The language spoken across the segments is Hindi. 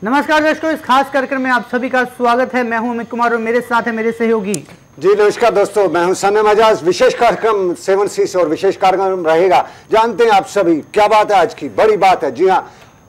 नमस्कार दर्शकों, इस खास कार्यक्रम में आप सभी का स्वागत है। मैं हूं अमित कुमार और मेरे साथ है मेरे सहयोगी। जी नमस्कार दोस्तों, मैं हूं सनम आजाद। विशेष कार्यक्रम 7 सीज और विशेष कार्यक्रम रहेगा। जानते हैं आप सभी क्या बात है, आज की बड़ी बात है। जी हाँ,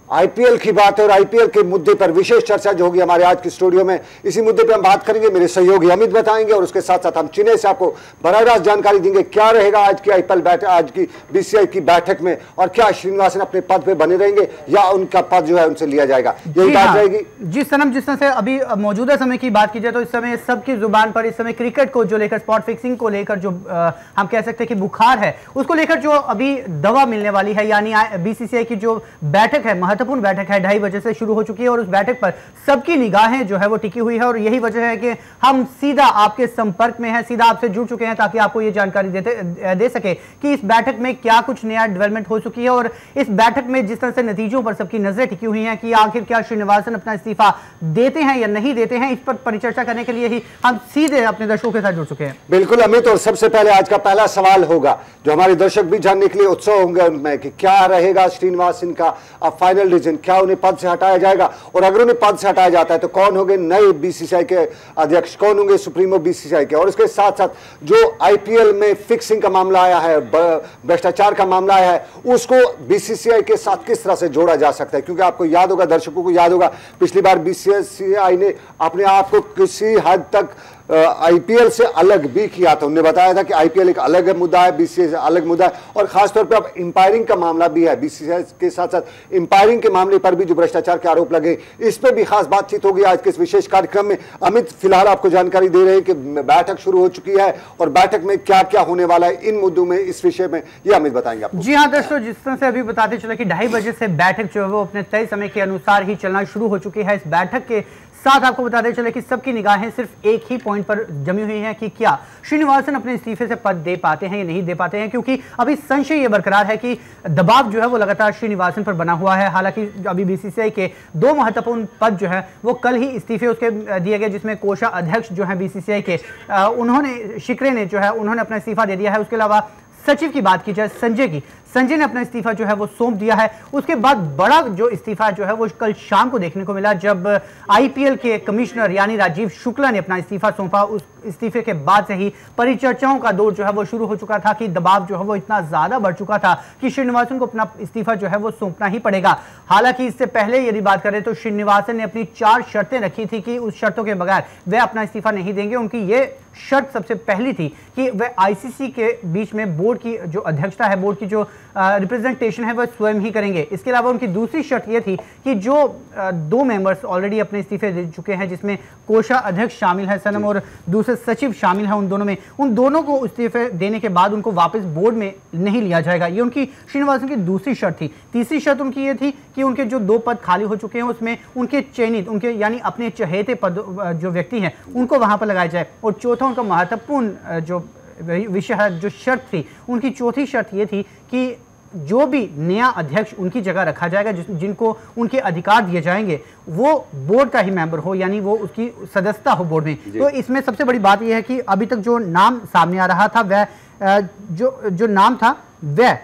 आईपीएल की बात है और आईपीएल के मुद्दे पर विशेष चर्चा जो होगी हमारे आज की स्टूडियो में। इसी मुद्दे पे हम बात करेंगे, मेरे सहयोगी अमित बताएंगे और उसके साथ साथ हम चेन्नई से आपको बराह रास्त जानकारी देंगे क्या रहेगा आज की आईपीएल बैठक, आज की बीसीसीआई की बैठक में, और क्या श्रीनिवासन अपने पद पे बने रहेंगे या उनका पद जो है उनसे लिया जाएगा, यही बात रहेगी। जिस सनम जिस तरह से अभी मौजूदा समय की बात की जाए तो इस समय सबकी जुबान पर इस समय क्रिकेट को जो लेकर, स्पॉट फिक्सिंग को लेकर जो हम कह सकते हैं कि बुखार है, उसको लेकर जो अभी दवा मिलने वाली है, यानी बीसीसीआई की जो बैठक है, महत्वपूर्ण बैठक है, 2:30 बजे से शुरू हो चुकी है और उस बैठक पर सबकी निगाहें जो है वो टिकी हुई है। और यही वजह है कि हम सीधा आपके संपर्क में हैं, सीधा आपसे जुड़ चुके हैं ताकि आपको ये जानकारी दे सके कि इस बैठक में क्या कुछ नया डेवलपमेंट हो चुकी है और इस बैठक में जिस तरह से नतीजों पर सबकी नजरें टिकी हुई हैं कि आखिर क्या श्रीनिवासन अपना इस्तीफा देते हैं या नहीं देते हैं, इस पर परिचर्चा करने के लिए ही हम सीधे अपने दर्शकों के साथ जुड़ चुके हैं। बिल्कुल अमित, और सबसे पहले आज का पहला सवाल होगा जो हमारे दर्शक भी जानने के लिए उत्सुक होंगे उनमें कि क्या रहेगा श्रीनिवासन का फाइनल डिसीजन, क्या उन्हें पद से हटाया जाएगा, और अगर उन्हें पद से हटाया जाता है तो कौन होंगे नए बीसीसीआई के अध्यक्ष, कौन होंगे सुप्रीमो बीसीसीआई के। और इसके साथ साथ जो आईपीएल में फिक्सिंग का मामला आया है, भ्रष्टाचार का मामला आया है, उसको बीसीसीआई के साथ किस तरह से जोड़ा जा सकता है, क्योंकि आपको याद होगा, दर्शकों को याद होगा, पिछली बार बीसीसीआई ने अपने आप को किसी हद तक आईपीएल से अलग भी किया था। उन्होंने बताया था कि आईपीएल एक अलग मुद्दा है, बीसीसीआई से अलग मुद्दा है, और खासतौर पे अब इंपायरिंग का मामला भी है। बीसीसीआई के साथ साथ इंपायरिंग के मामले पर भी जो भ्रष्टाचार के आरोप लगे, इस पर भी खास बातचीत होगी आज के इस विशेष कार्यक्रम में। अमित फिलहाल आपको जानकारी दे रहे हैं कि बैठक शुरू हो चुकी है और बैठक में क्या क्या होने वाला है इन मुद्दों में, इस विषय में ये अमित बताएंगे आपको। जी हाँ दर्शकों, जिस तरह से अभी बताते चले कि 2:30 बजे से बैठक जो है वो अपने तय समय के अनुसार ही चलना शुरू हो चुकी है। इस बैठक के साथ आपको बताते चले कि सबकी निगाहें सिर्फ एक ही पॉइंट पर जमी हुई हैं कि क्या श्रीनिवासन अपने इस्तीफे से पद दे पाते हैं या नहीं दे पाते हैं, क्योंकि अभी संशय ये बरकरार है कि दबाव जो है वो लगातार श्रीनिवासन पर बना हुआ है। हालांकि अभी बीसीसीआई के 2 महत्वपूर्ण पद जो है वो कल ही इस्तीफे उसके दिए गए, जिसमें कोषा अध्यक्ष जो है बीसीसीआई के उन्होंने, शिकरे ने जो है उन्होंने अपना इस्तीफा दे दिया है। उसके अलावा सचिव की बात की जाए संजय ने अपना इस्तीफा जो है वो सौंप दिया है। उसके बाद बड़ा जो इस्तीफा जो है वो कल शाम को देखने को मिला जब आईपीएल के कमिश्नर यानी राजीव शुक्ला ने अपना इस्तीफा सौंपा। उस इस्तीफे के बाद से ही परिचर्चाओं का दौर जो है वो शुरू हो चुका था कि दबाव जो है वो इतना ज्यादा बढ़ चुका था कि श्रीनिवासन को अपना इस्तीफा जो है वो सौंपना ही पड़ेगा। हालांकि इससे पहले यदि बात करें तो श्रीनिवासन ने अपनी 4 शर्तें रखी थी कि उस शर्तों के बगैर वे अपना इस्तीफा नहीं देंगे। उनकी ये शर्त सबसे पहली थी कि वे आईसीसी के बीच में बोर्ड की जो अध्यक्षता है, बोर्ड की जो रिप्रेजेंटेशन है वह स्वयं ही करेंगे। इसके अलावा उनकी दूसरी शर्त यह थी कि जो 2 मेंबर्स ऑलरेडी अपने इस्तीफे दे चुके हैं, जिसमें कोषा अध्यक्ष शामिल है सनम और दूसरे सचिव शामिल है, उन दोनों को इस्तीफे देने के बाद उनको वापस बोर्ड में नहीं लिया जाएगा। ये उनकी श्रीनिवासन की दूसरी शर्त थी। तीसरी शर्त उनकी ये थी कि उनके जो 2 पद खाली हो चुके हैं उसमें उनके चयनित, उनके यानी अपने चहेते पद जो व्यक्ति हैं उनको वहां पर लगाया जाए। और चौथा उनका महत्वपूर्ण जो विषय है, जो शर्त थी, उनकी चौथी शर्त ये थी कि जो भी नया अध्यक्ष उनकी जगह रखा जाएगा, जिनको उनके अधिकार दिए जाएंगे, वो बोर्ड का ही मेंबर हो, यानी वो उसकी सदस्यता हो बोर्ड में। तो इसमें सबसे बड़ी बात यह है कि अभी तक जो नाम सामने आ रहा था वह जो नाम था वह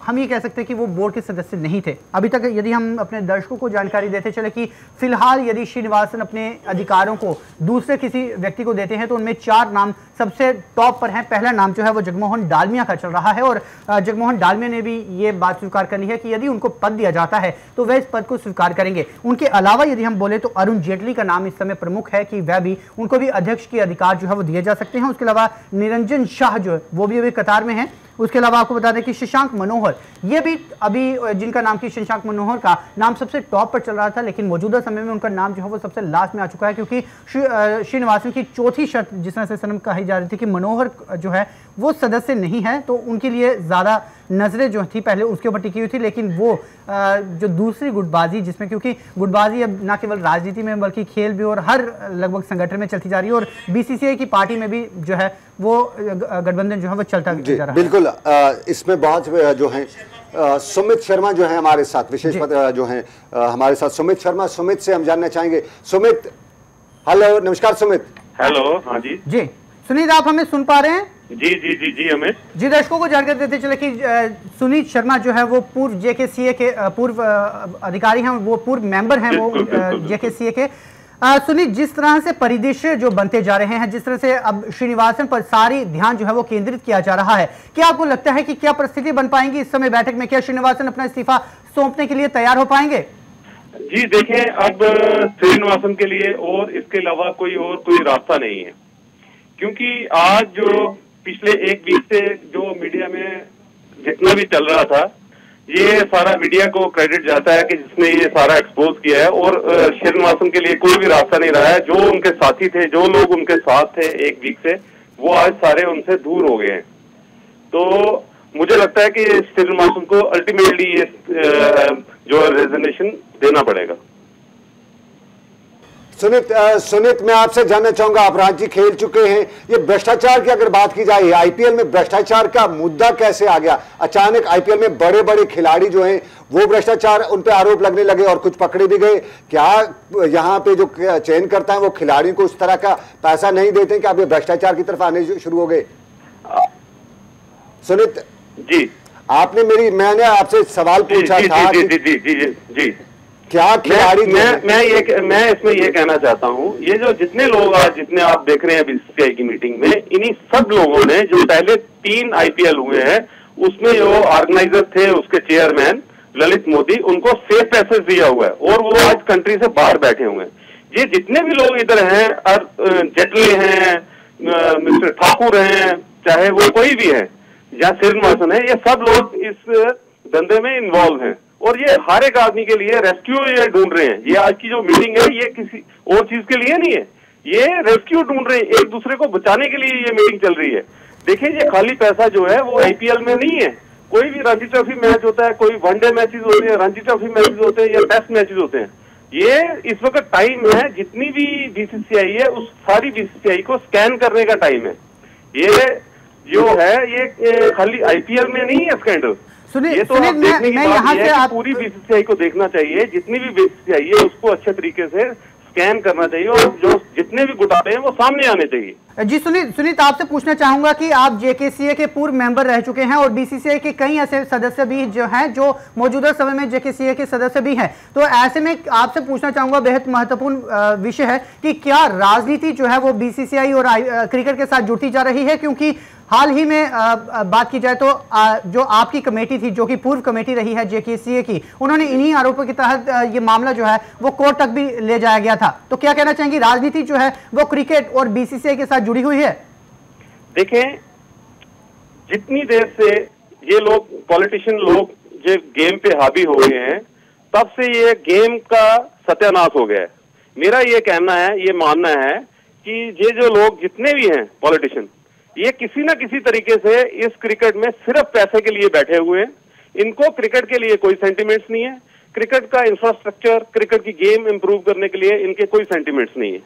हम ये कह सकते हैं कि वो बोर्ड के सदस्य नहीं थे अभी तक। यदि हम अपने दर्शकों को जानकारी देते चले कि फिलहाल यदि श्रीनिवासन अपने अधिकारों को दूसरे किसी व्यक्ति को देते हैं तो उनमें 4 नाम सबसे टॉप पर हैं। पहला नाम जो है वो जगमोहन डालमिया का चल रहा है और जगमोहन डालमिया ने भी ये बात स्वीकार करनी है कि यदि उनको पद दिया जाता है तो वह इस पद को स्वीकार करेंगे। उनके अलावा यदि हम बोले तो अरुण जेटली का नाम इस समय प्रमुख है कि वह भी, उनको भी अध्यक्ष के अधिकार जो है वो दिए जा सकते हैं। उसके अलावा निरंजन शाह जो है वो भी अभी कतार में है। उसके अलावा आपको बता दें कि शशांक मनोहर, ये भी अभी जिनका नाम की शशांक मनोहर का नाम सबसे टॉप पर चल रहा था, लेकिन मौजूदा समय में उनका नाम जो है वो सबसे लास्ट में आ चुका है, क्योंकि श्रीनिवासन की चौथी शर्त जिस तरह से सनम कही जा रही थी कि मनोहर जो है वो सदस्य नहीं है, तो उनके लिए ज़्यादा नजरें जो थी पहले उसके ऊपर टिकी हुई थी। लेकिन वो जो दूसरी गुटबाजी, जिसमें क्योंकि गुटबाजी अब ना केवल राजनीति में बल्कि खेल भी और हर लगभग संगठन में चलती जा रही है और बीसीसीआई की पार्टी में भी जो है वो गठबंधन जो है वो चलता जा रहा है। बिल्कुल, इसमें बहुत जो है सुमित शर्मा जो है हमारे साथ विशेष जो है हमारे साथ सुमित शर्मा, सुमित से हम जानना चाहेंगे। सुमित, हेलो, नमस्कार सुमित। हेलो, हाँ जी जी सुनीत, आप हमें सुन पा रहे हैं? जी जी जी जी हमें जी, दर्शकों को जानकारी देते चले कि सुनीत शर्मा जो है वो पूर्व जेकेसीए के पूर्व अधिकारी हैं, वो पूर्व मेंबर हैं वो जेकेसीए के। सुनीत, जिस तरह से परिदृश्य जो बनते जा रहे हैं, जिस तरह से अब श्रीनिवासन पर सारी ध्यान जो है वो केंद्रित किया जा रहा है, क्या आपको लगता है कि क्या परिस्थिति बन पाएंगी इस समय बैठक में? क्या श्रीनिवासन अपना इस्तीफा सौंपने के लिए तैयार हो पाएंगे? जी देखें, अब श्रीनिवासन के लिए और इसके अलावा कोई रास्ता नहीं है, क्योंकि आज जो पिछले एक वीक से जो मीडिया में जितना भी चल रहा था, ये सारा मीडिया को क्रेडिट जाता है कि जिसने ये सारा एक्सपोज किया है, और श्रीनिवासन के लिए कोई भी रास्ता नहीं रहा है। जो उनके साथी थे, जो लोग उनके साथ थे एक वीक से, वो आज सारे उनसे दूर हो गए हैं। तो मुझे लगता है कि श्रीनिवासन को अल्टीमेटली ये जो रेजिग्नेशन देना पड़ेगा। सुनीत, मैं आपसे जानना चाहूंगा, आप रांची खेल चुके हैं, ये भ्रष्टाचार की अगर बात की जाए, आईपीएल में भ्रष्टाचार का मुद्दा कैसे आ गया? अचानक आईपीएल में बड़े बड़े खिलाड़ी जो हैं वो भ्रष्टाचार, उन पे आरोप लगने लगे और कुछ पकड़े भी गए। क्या यहाँ पे जो चयन करता है वो खिलाड़ियों को उस तरह का पैसा नहीं देते कि आप ये भ्रष्टाचार की तरफ आने शुरू हो गए? सुनीत जी, मैंने आपसे सवाल पूछा था। जी जी जी जी जी, क्या खिलाड़ी मैं इसमें ये कहना चाहता हूँ, ये जो जितने लोग आज जितने आप देख रहे हैं बीसीसीआई की मीटिंग में, इन्हीं सब लोगों ने जो पहले 3 आईपीएल हुए हैं उसमें जो ऑर्गेनाइजर थे, उसके चेयरमैन ललित मोदी, उनको सेफ पैसेज दिया हुआ है और वो आज कंट्री से बाहर बैठे हुए हैं। ये जितने भी लोग इधर हैं, जेटली हैं, मिस्टर ठाकुर हैं, चाहे वो कोई भी है या श्रीनिवासन है, ये सब लोग इस धंधे में इन्वॉल्व हैं और ये हर एक आदमी के लिए रेस्क्यू ये ढूंढ रहे हैं। ये आज की जो मीटिंग है ये किसी और चीज के लिए नहीं है, ये रेस्क्यू ढूंढ रहे हैं, एक दूसरे को बचाने के लिए ये मीटिंग चल रही है। देखिए, ये खाली पैसा जो है वो आईपीएल में नहीं है। कोई भी रणजी ट्रॉफी मैच होता है, कोई वनडे मैचेस होते हैं, रणजी ट्रॉफी मैचेस होते हैं या टेस्ट मैचेस होते हैं, ये इस वक्त टाइम है, जितनी भी बीसीसीआई है उस सारी बीसीसीआई को स्कैन करने का टाइम है। ये जो है ये खाली आईपीएल में नहीं है स्कैंडल। ये तो आप देखने की बात है कि पूरी बीसीसीआई को देखना चाहिए, जितनी भी बीसीसीआई है उसको अच्छे तरीके से स्कैन करना चाहिए और जो जितने भी घोटाले हैं वो सामने आने चाहिए। जी सुनीत, आपसे पूछना चाहूंगा कि आप जेकेसीए के पूर्व मेंबर रह चुके हैं और बीसीसीआई के कई ऐसे सदस्य भी जो हैं जो मौजूदा समय में जेकेसीए के सदस्य भी हैं, तो ऐसे में आपसे पूछना चाहूंगा, बेहद महत्वपूर्ण विषय है कि क्या राजनीति जो है वो बीसीसीआई और क्रिकेट के साथ जुड़ती जा रही है? क्योंकि हाल ही में बात की जाए तो जो आपकी कमेटी थी, जो कि पूर्व कमेटी रही है जेकेसीए की, उन्होंने इन्हीं आरोपों के तहत ये मामला जो है वो कोर्ट तक भी ले जाया गया था। तो क्या कहना चाहेंगे, राजनीति जो है वो क्रिकेट और बीसीसीआई के साथ जुड़ी हुई है? देखें, जितनी देर से ये लोग पॉलिटिशियन लोग जो गेम पे हावी हो गए हैं, तब से ये गेम का सत्यानाश हो गया है। मेरा ये कहना है, ये मानना है कि ये जो लोग जितने भी हैं पॉलिटिशियन, ये किसी ना किसी तरीके से इस क्रिकेट में सिर्फ पैसे के लिए बैठे हुए हैं। इनको क्रिकेट के लिए कोई सेंटिमेंट्स नहीं है, क्रिकेट का इंफ्रास्ट्रक्चर, क्रिकेट की गेम इंप्रूव करने के लिए इनके कोई सेंटिमेंट्स नहीं है।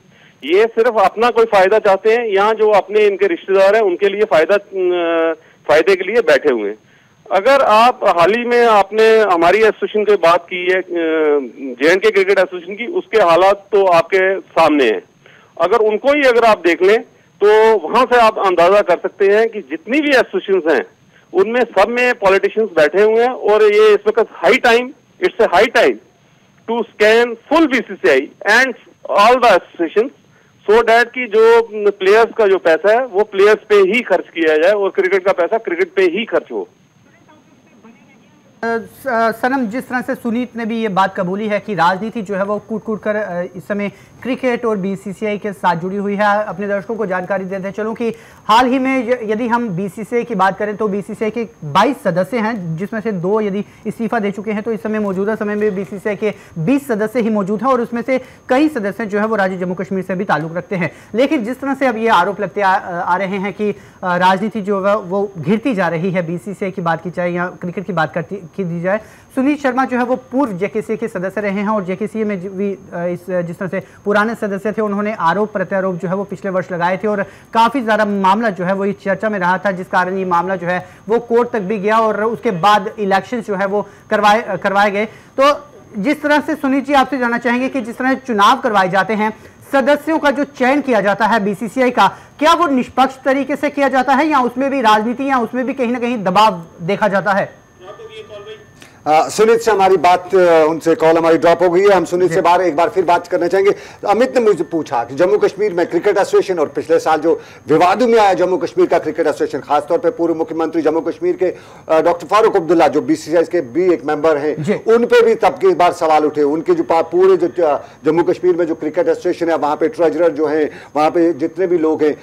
ये सिर्फ अपना कोई फायदा चाहते हैं, यहाँ जो अपने इनके रिश्तेदार हैं उनके लिए फायदे के लिए बैठे हुए हैं। अगर आप हाल ही में आपने हमारी एसोसिएशन की बात की है, जेएंडके क्रिकेट एसोसिएशन की, उसके हालात तो आपके सामने हैं। अगर उनको ही अगर आप देख लें तो वहां से आप अंदाजा कर सकते हैं कि जितनी भी एसोसिएशंस हैं उनमें सब में पॉलिटिशियंस बैठे हुए हैं और ये इस वक्त it's a high time to scan full BCCI and all the associations so that कि जो प्लेयर्स का जो पैसा है वो प्लेयर्स पे ही खर्च किया जाए और क्रिकेट का पैसा क्रिकेट पे ही खर्च हो। सनम, जिस तरह से सुनीत ने भी ये बात कबूली है कि राजनीति जो है वो कूट कर इस समय क्रिकेट और बीसीसीआई के साथ जुड़ी हुई है, अपने दर्शकों को जानकारी देते चलूं कि हाल ही में यदि हम बीसीसीआई की बात करें तो बीसीसीआई के 22 सदस्य हैं, जिसमें से 2 यदि इस्तीफा दे चुके हैं, तो इस समय मौजूदा समय में बीसीसीआई के 20 सदस्य ही मौजूद हैं और उसमें से कई सदस्य जो है वो राज्य जम्मू कश्मीर से भी ताल्लुक रखते हैं। लेकिन जिस तरह से अब ये आरोप लगते आ रहे हैं कि राजनीति जो है वो घिरती जा रही है, बीसीसीआई की बात की जाए या क्रिकेट की बात की दी जाए, सुनीत शर्मा जो है वो पूर्व जेकेसीए के सदस्य रहे हैं और जेकेसीए में भी जिस तरह से पुराने सदस्य थे, उन्होंने आरोप प्रत्यारोप जो है वो पिछले वर्ष लगाए थे और काफी ज्यादा मामला जो है वो इस चर्चा में रहा था, जिस कारण ये मामला जो है वो कोर्ट तक भी गया और उसके बाद इलेक्शन जो है वो करवाए गए। तो जिस तरह से सुनीत जी, आपसे जानना चाहेंगे कि जिस तरह चुनाव करवाए जाते हैं, सदस्यों का जो चयन किया जाता है बीसीसीआई का, क्या वो निष्पक्ष तरीके से किया जाता है या उसमें भी राजनीति या उसमें भी कहीं ना कहीं दबाव देखा जाता है? सुनीत से हमारी बात, उनसे कॉल हमारी ड्रॉप हो गई है। हम सुनीत से एक बार फिर बात करना चाहेंगे। अमित ने मुझे पूछा कि जम्मू कश्मीर में क्रिकेट एसोसिएशन और पिछले साल जो विवादों में आया जम्मू कश्मीर का क्रिकेट एसोसिएशन, खासतौर पे पूर्व मुख्यमंत्री जम्मू कश्मीर के डॉक्टर फारूक अब्दुल्ला जो बीसीसीआई के भी एक मेंबर हैं, उन पे भी तब की बार सवाल उठे। उनके जो पूरे जो जम्मू कश्मीर में जो क्रिकेट एसोसिएशन है वहां पे ट्रेजरर जो है, वहां पे जितने भी लोग हैं,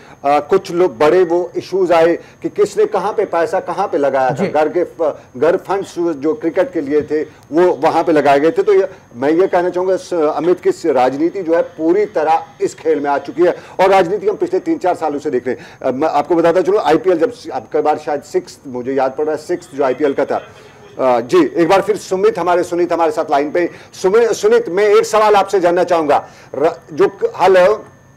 कुछ लोग बड़े वो इश्यूज आए कि किसने कहां पे पैसा कहां पे लगाया था, घर फंड्स जो क्रिकेट के लिए थे वो वहां पे लगाए गए थे। तो मैं ये कहना चाहूंगा अमित की राजनीति जो है पूरी तरह इस खेल में आ चुकी है और राजनीति हम पिछले 3-4 सालों से देख रहे हैं। मैं आपको बताता चलो, आईपीएल जब आपकी बार शायद 6 मुझे याद पड़ रहा है 6 जो आईपीएल का था। जी एक बार फिर सुनीत हमारे साथ लाइन पे। सुनीत, मैं एक सवाल आपसे जानना चाहूंगा जो हेलो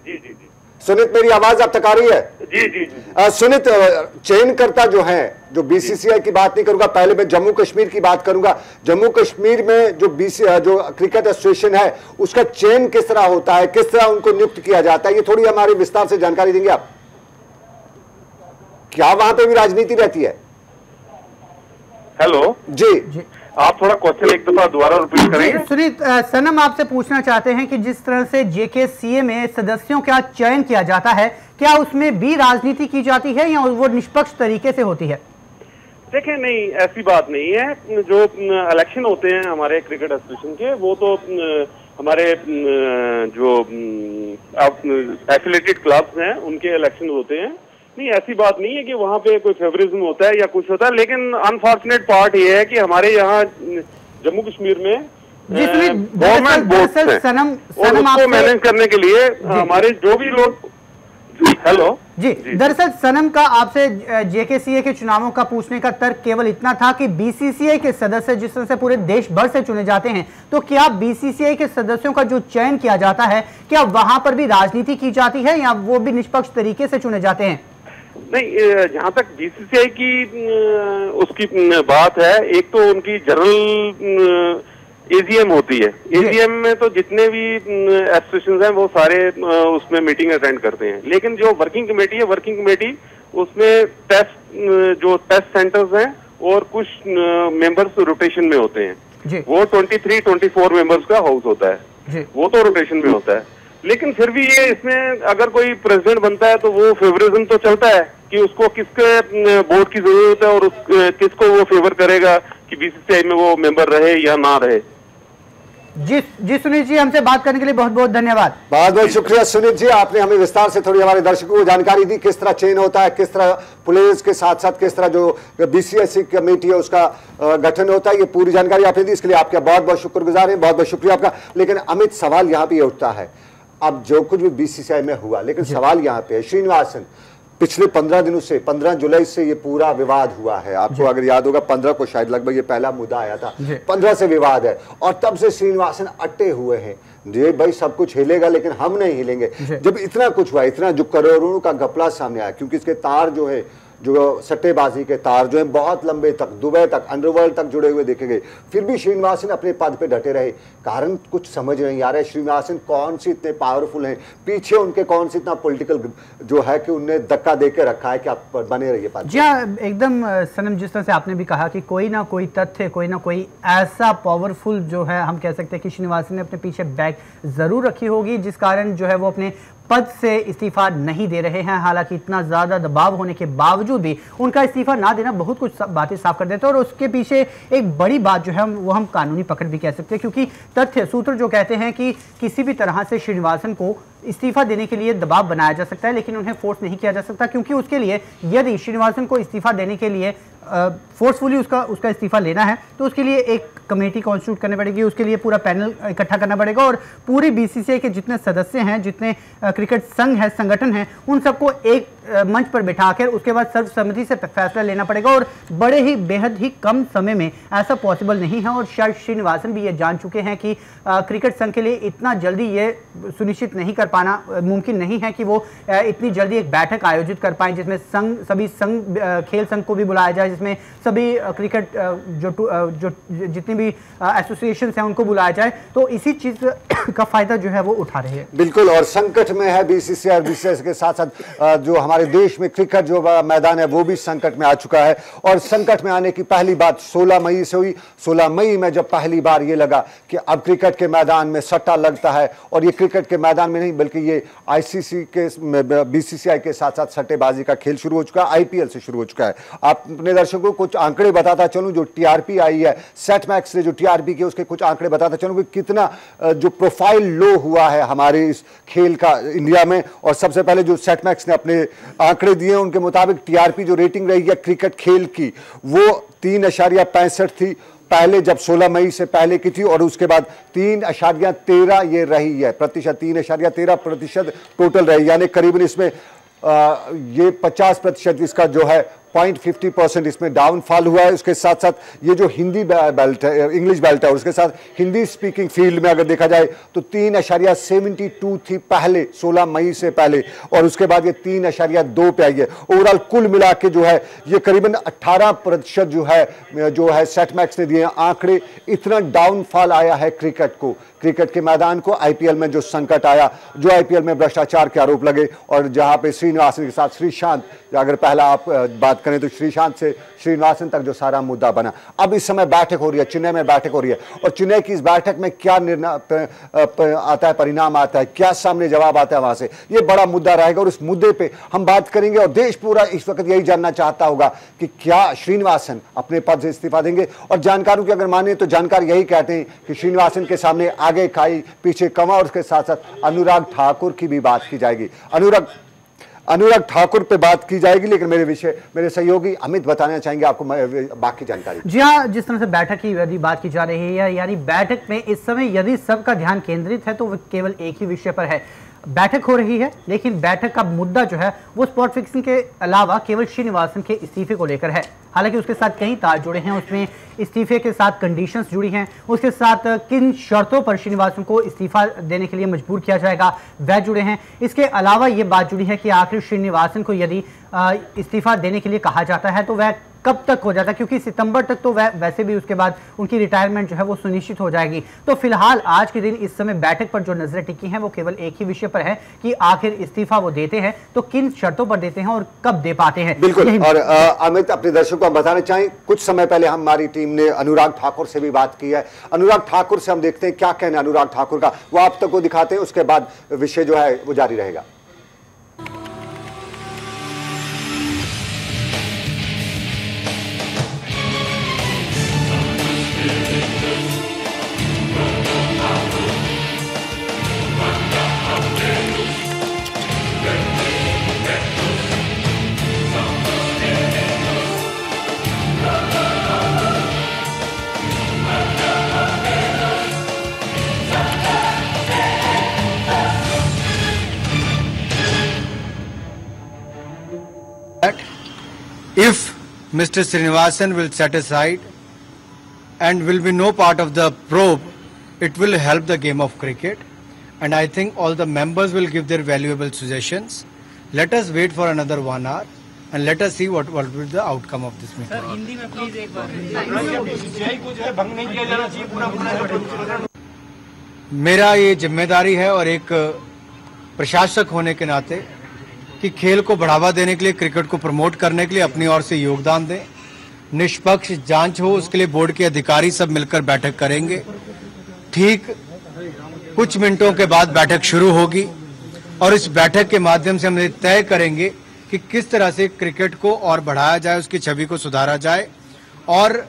जी सुनीत, मेरी आवाज आप तक आ रही है? जी। सुनीत, चयनकर्ता जो है, जो बीसीसीआई की बात नहीं करूंगा, पहले मैं जम्मू कश्मीर की बात करूंगा। जम्मू कश्मीर में जो जो क्रिकेट एसोसिएशन है उसका चयन किस तरह होता है, किस तरह उनको नियुक्त किया जाता है, ये थोड़ी हमारे विस्तार से जानकारी देंगे आप? क्या वहां पे भी राजनीति रहती है? हेलो जी, आप थोड़ा क्वेश्चन एक दफा दोबारा रिपीट करेंगे? सुनीत, सनम आपसे पूछना चाहते हैं कि जिस तरह से जेकेसीए में सदस्यों का चयन किया जाता है, क्या उसमें भी राजनीति की जाती है या वो निष्पक्ष तरीके से होती है? देखें, नहीं, ऐसी बात नहीं है। जो इलेक्शन होते हैं हमारे क्रिकेट एसोसिएशन के, वो तो हमारे जो एफिलिएटेड क्लब्स हैं उनके इलेक्शन होते हैं। नहीं, ऐसी बात नहीं है कि वहाँ पे कोई फेवरिज्म होता है या कुछ होता है, लेकिन अनफॉर्चुनेट पार्ट ये है कि हमारे यहाँ जम्मू कश्मीर में गवर्नमेंट बोर्ड है और उसको मैनेज करने के लिए हमारे जो भी लोग हेलो जी, दरअसल सनम का आपसे जेकेसीए के चुनावों का पूछने का तर्क केवल इतना था कि बीसीसीआई के सदस्य जिस तरह से पूरे देश भर से चुने जाते हैं, तो क्या बीसीसीआई के सदस्यों का जो चयन किया जाता है, क्या वहां पर भी राजनीति की जाती है या वो भी निष्पक्ष तरीके से चुने जाते हैं? नहीं, जहां तक बीसीसीआई की उसकी बात है, एक तो उनकी जनरल एजीएम होती है। एजीएम में तो जितने भी एसोसिएशन हैं वो सारे उसमें मीटिंग अटेंड करते हैं, लेकिन जो वर्किंग कमेटी है, वर्किंग कमेटी उसमें टेस्ट सेंटर्स हैं और कुछ मेंबर्स रोटेशन में होते हैं। वो 23-24 मेंबर्स का हाउस होता है, वो तो रोटेशन में होता है। लेकिन फिर भी ये इसमें अगर कोई प्रेसिडेंट बनता है तो वो फेवरिज्म तो चलता है कि उसको किसके बोर्ड की जरूरत है और किसको वो फेवर करेगा कि बीसीसीआई में वो मेंबर रहे या ना रहे। जी सुनीत जी, हमसे बात करने के लिए बहुत बहुत धन्यवाद। बहुत बहुत शुक्रिया सुनीत जी, आपने हमें विस्तार से थोड़ी हमारे दर्शकों को जानकारी दी, किस तरह चयन होता है, किस तरह प्लेयर्स के साथ साथ किस तरह जो बीसीसीआई कमेटी है उसका गठन होता है। ये पूरी जानकारी आपने दी, इसके लिए आपका बहुत बहुत शुक्रगुजार है, बहुत बहुत शुक्रिया आपका। लेकिन अमित, सवाल यहाँ पे उठता है, अब जो कुछ भी बीसीसीआई में हुआ, लेकिन सवाल यहाँ पे है श्रीनिवासन, पिछले 15 दिनों से 15 जुलाई से ये पूरा विवाद हुआ है। आपको अगर याद होगा 15 को शायद लगभग ये पहला मुद्दा आया था, 15 से विवाद है और तब से श्रीनिवासन अट्टे हुए हैं, ये भाई सब कुछ हिलेगा लेकिन हम नहीं हिलेंगे। जब इतना कुछ हुआ, इतना जो करोड़ों का घपला सामने आया, क्योंकि इसके तार जो है, जो सट्टेबाजी के तार जो है बहुत लंबे तक, दुबई तक, अंडरवर्ल्ड तक जुड़े हुए देखे गए, फिर भी श्रीनिवासन अपने पद पे डटे रहे। कारण कुछ समझ नहीं आ रहा है, श्रीनिवासन कौन सी इतने पावरफुल हैं, पीछे उनके कौन सी इतना पॉलिटिकल जो है कि उनने धक्का दे के रखा है कि आप बने रहिए पद। जी हाँ, एकदम सनम, जिस तरह से आपने भी कहा कि कोई ना कोई तथ्य, कोई ना कोई ऐसा पावरफुल जो है, हम कह सकते हैं कि श्रीनिवासन ने अपने पीछे बैग जरूर रखी होगी, जिस कारण जो है वो अपने पद से इस्तीफा नहीं दे रहे हैं। हालांकि इतना ज्यादा दबाव होने के बावजूद भी उनका इस्तीफा ना देना बहुत कुछ बातें साफ कर देते हैं और उसके पीछे एक बड़ी बात जो है वो हम कानूनी पकड़ भी कह सकते हैं, क्योंकि तथ्य सूत्र जो कहते हैं कि किसी भी तरह से श्रीनिवासन को इस्तीफा देने के लिए दबाव बनाया जा सकता है, लेकिन उन्हें फोर्स नहीं किया जा सकता, क्योंकि उसके लिए यदि श्रीनिवासन को इस्तीफा देने के लिए फोर्सफुली उसका इस्तीफा लेना है तो उसके लिए एक कमेटी कॉन्स्टिट्यूट करनी पड़ेगी, उसके लिए पूरा पैनल इकट्ठा करना पड़ेगा और पूरी बीसीसीआई के जितने सदस्य हैं, जितने क्रिकेट संघ है, संगठन है, उन सबको एक मंच पर बिठाकर उसके बाद सर्वसम्मति से फैसला लेना पड़ेगा और बड़े ही बेहद ही कम समय में ऐसा पॉसिबल नहीं है। और शायद श्रीनिवासन भी ये जान चुके हैं कि क्रिकेट संघ के लिए इतना जल्दी ये सुनिश्चित नहीं कर पाना मुमकिन नहीं है कि वो इतनी जल्दी एक बैठक आयोजित कर पाए जिसमें सभी खेल संघ को भी बुलाया जाए, जिसमें सभी क्रिकेट जो जितनी भी एसोसिएशन हैं उनको बुलाया जाए। तो इसी चीज का फायदा जो है वो उठा रहे हैं। बिल्कुल, और संकट में है बीसीसीआई और बीसीसीआई के साथ साथ जो हमारे देश में क्रिकेट जो मैदान है वो भी संकट में आ चुका है। और संकट में आने की पहली बात 16 मई से हुई। 16 मई में जब पहली बार ये लगा कि अब क्रिकेट के मैदान में सट्टा लगता है, और ये क्रिकेट के मैदान में नहीं बल्कि ये आईसीसी के बीसीसीआई के साथ साथ सट्टेबाजी का खेल शुरू हो चुका है, आईपीएल से शुरू हो चुका है। आप अपने दर्शकों को कुछ आंकड़े बताता चलूं, जो टीआरपी आई है सेटमैक्स ने जो टीआरपी की उसके कुछ आंकड़े बताता चलूं कि कितना जो प्रोफाइल लो हुआ है हमारे इस खेल का इंडिया में। और सबसे पहले जो सेटमैक्स ने अपने आंकड़े दिए उनके मुताबिक टीआरपी जो रेटिंग रही है क्रिकेट खेल की वो 3.65 थी पहले, जब 16 मई से पहले की थी, और उसके बाद 3.13 ये रही है प्रतिशत, 3.13% टोटल रही, यानी करीबन इसमें ये 50% इसका जो है 0.50% इसमें डाउनफॉल हुआ है। उसके साथ साथ ये जो हिंदी बेल्ट है, इंग्लिश बेल्ट है, उसके साथ हिंदी स्पीकिंग फील्ड में अगर देखा जाए तो 3.72 थी पहले 16 मई से पहले, और उसके बाद ये 3.2 पे आई है। ओवरऑल कुल मिला के जो है ये करीबन 18% जो है सेटमैक्स ने दिए आंकड़े। इतना डाउनफॉल आया है क्रिकेट के मैदान को। आईपीएल में जो संकट आया, जो आईपीएल में भ्रष्टाचार के आरोप लगे, और जहां पे श्रीनिवासन के साथ श्रीशांत, अगर पहला आप बात करें तो श्रीशांत से श्रीनिवासन तक जो सारा मुद्दा बना, अब इस समय बैठक हो रही है, चेन्नई में बैठक हो रही है, और चेन्नई की इस बैठक में क्या निर्णय आता है, परिणाम आता है, क्या सामने जवाब आता है वहां से, ये बड़ा मुद्दा रहेगा। और इस मुद्दे पे हम बात करेंगे, और देश पूरा इस वक्त यही जानना चाहता होगा कि क्या श्रीनिवासन अपने पद से इस्तीफा देंगे। और जानकारों की अगर माने तो जानकार यही कहते हैं कि श्रीनिवासन के सामने आगे खाई पीछे कमा, और उसके साथ साथ अनुराग ठाकुर की भी बात की जाएगी। अनुराग ठाकुर पे बात की जाएगी, लेकिन मेरे सहयोगी अमित बताना चाहेंगे आपको बाकी जानकारी। जी हाँ, जिस तरह से बैठक की यदि बात की जा रही है, यानी बैठक में इस समय यदि सबका ध्यान केंद्रित है तो वो केवल एक ही विषय पर है। बैठक हो रही है, लेकिन बैठक का मुद्दा जो है वो स्पॉट फिक्सिंग के अलावा केवल श्रीनिवासन के इस्तीफे को लेकर है। हालांकि उसके साथ कई तार जुड़े हैं, उसमें इस्तीफे के साथ कंडीशंस जुड़ी हैं, उसके साथ किन शर्तों पर श्रीनिवासन को इस्तीफा देने के लिए मजबूर किया जाएगा वह जुड़े हैं। इसके अलावा ये बात जुड़ी है कि आखिर श्रीनिवासन को यदि इस्तीफा देने के लिए कहा जाता है तो वह कब तक हो जाता है, क्योंकि सितंबर तक तो वैसे भी उसके बाद उनकी रिटायरमेंट जो है वो सुनिश्चित हो जाएगी। तो फिलहाल आज के दिन इस समय बैठक पर जो नजरें टिकी हैं वो केवल एक ही विषय पर है कि आखिर इस्तीफा वो देते हैं तो किन शर्तों पर देते हैं और कब दे पाते हैं। बिल्कुल, और अमित अपने दर्शकों को बताना चाहें, कुछ समय पहले हमारी टीम ने अनुराग ठाकुर से भी बात की है। अनुराग ठाकुर से हम देखते हैं क्या कहना है अनुराग ठाकुर का, वो आप तक को दिखाते हैं, उसके बाद विषय जो है वो जारी रहेगा। If Mr. Srinivasan will set aside and will be no part of the probe, it will help the game of cricket, and I think all the members will give their valuable suggestions. Let us wait for another 1 hour and let us see what will be the outcome of this meeting. Sir Hindi में प्लीज एक बार। मेरा ये जिम्मेदारी है और एक प्रशासक होने के नाते कि खेल को बढ़ावा देने के लिए, क्रिकेट को प्रमोट करने के लिए अपनी ओर से योगदान दें। निष्पक्ष जांच हो उसके लिए बोर्ड के अधिकारी सब मिलकर बैठक करेंगे। ठीक कुछ मिनटों के बाद बैठक शुरू होगी और इस बैठक के माध्यम से हम ये तय करेंगे कि किस तरह से क्रिकेट को और बढ़ाया जाए, उसकी छवि को सुधारा जाए, और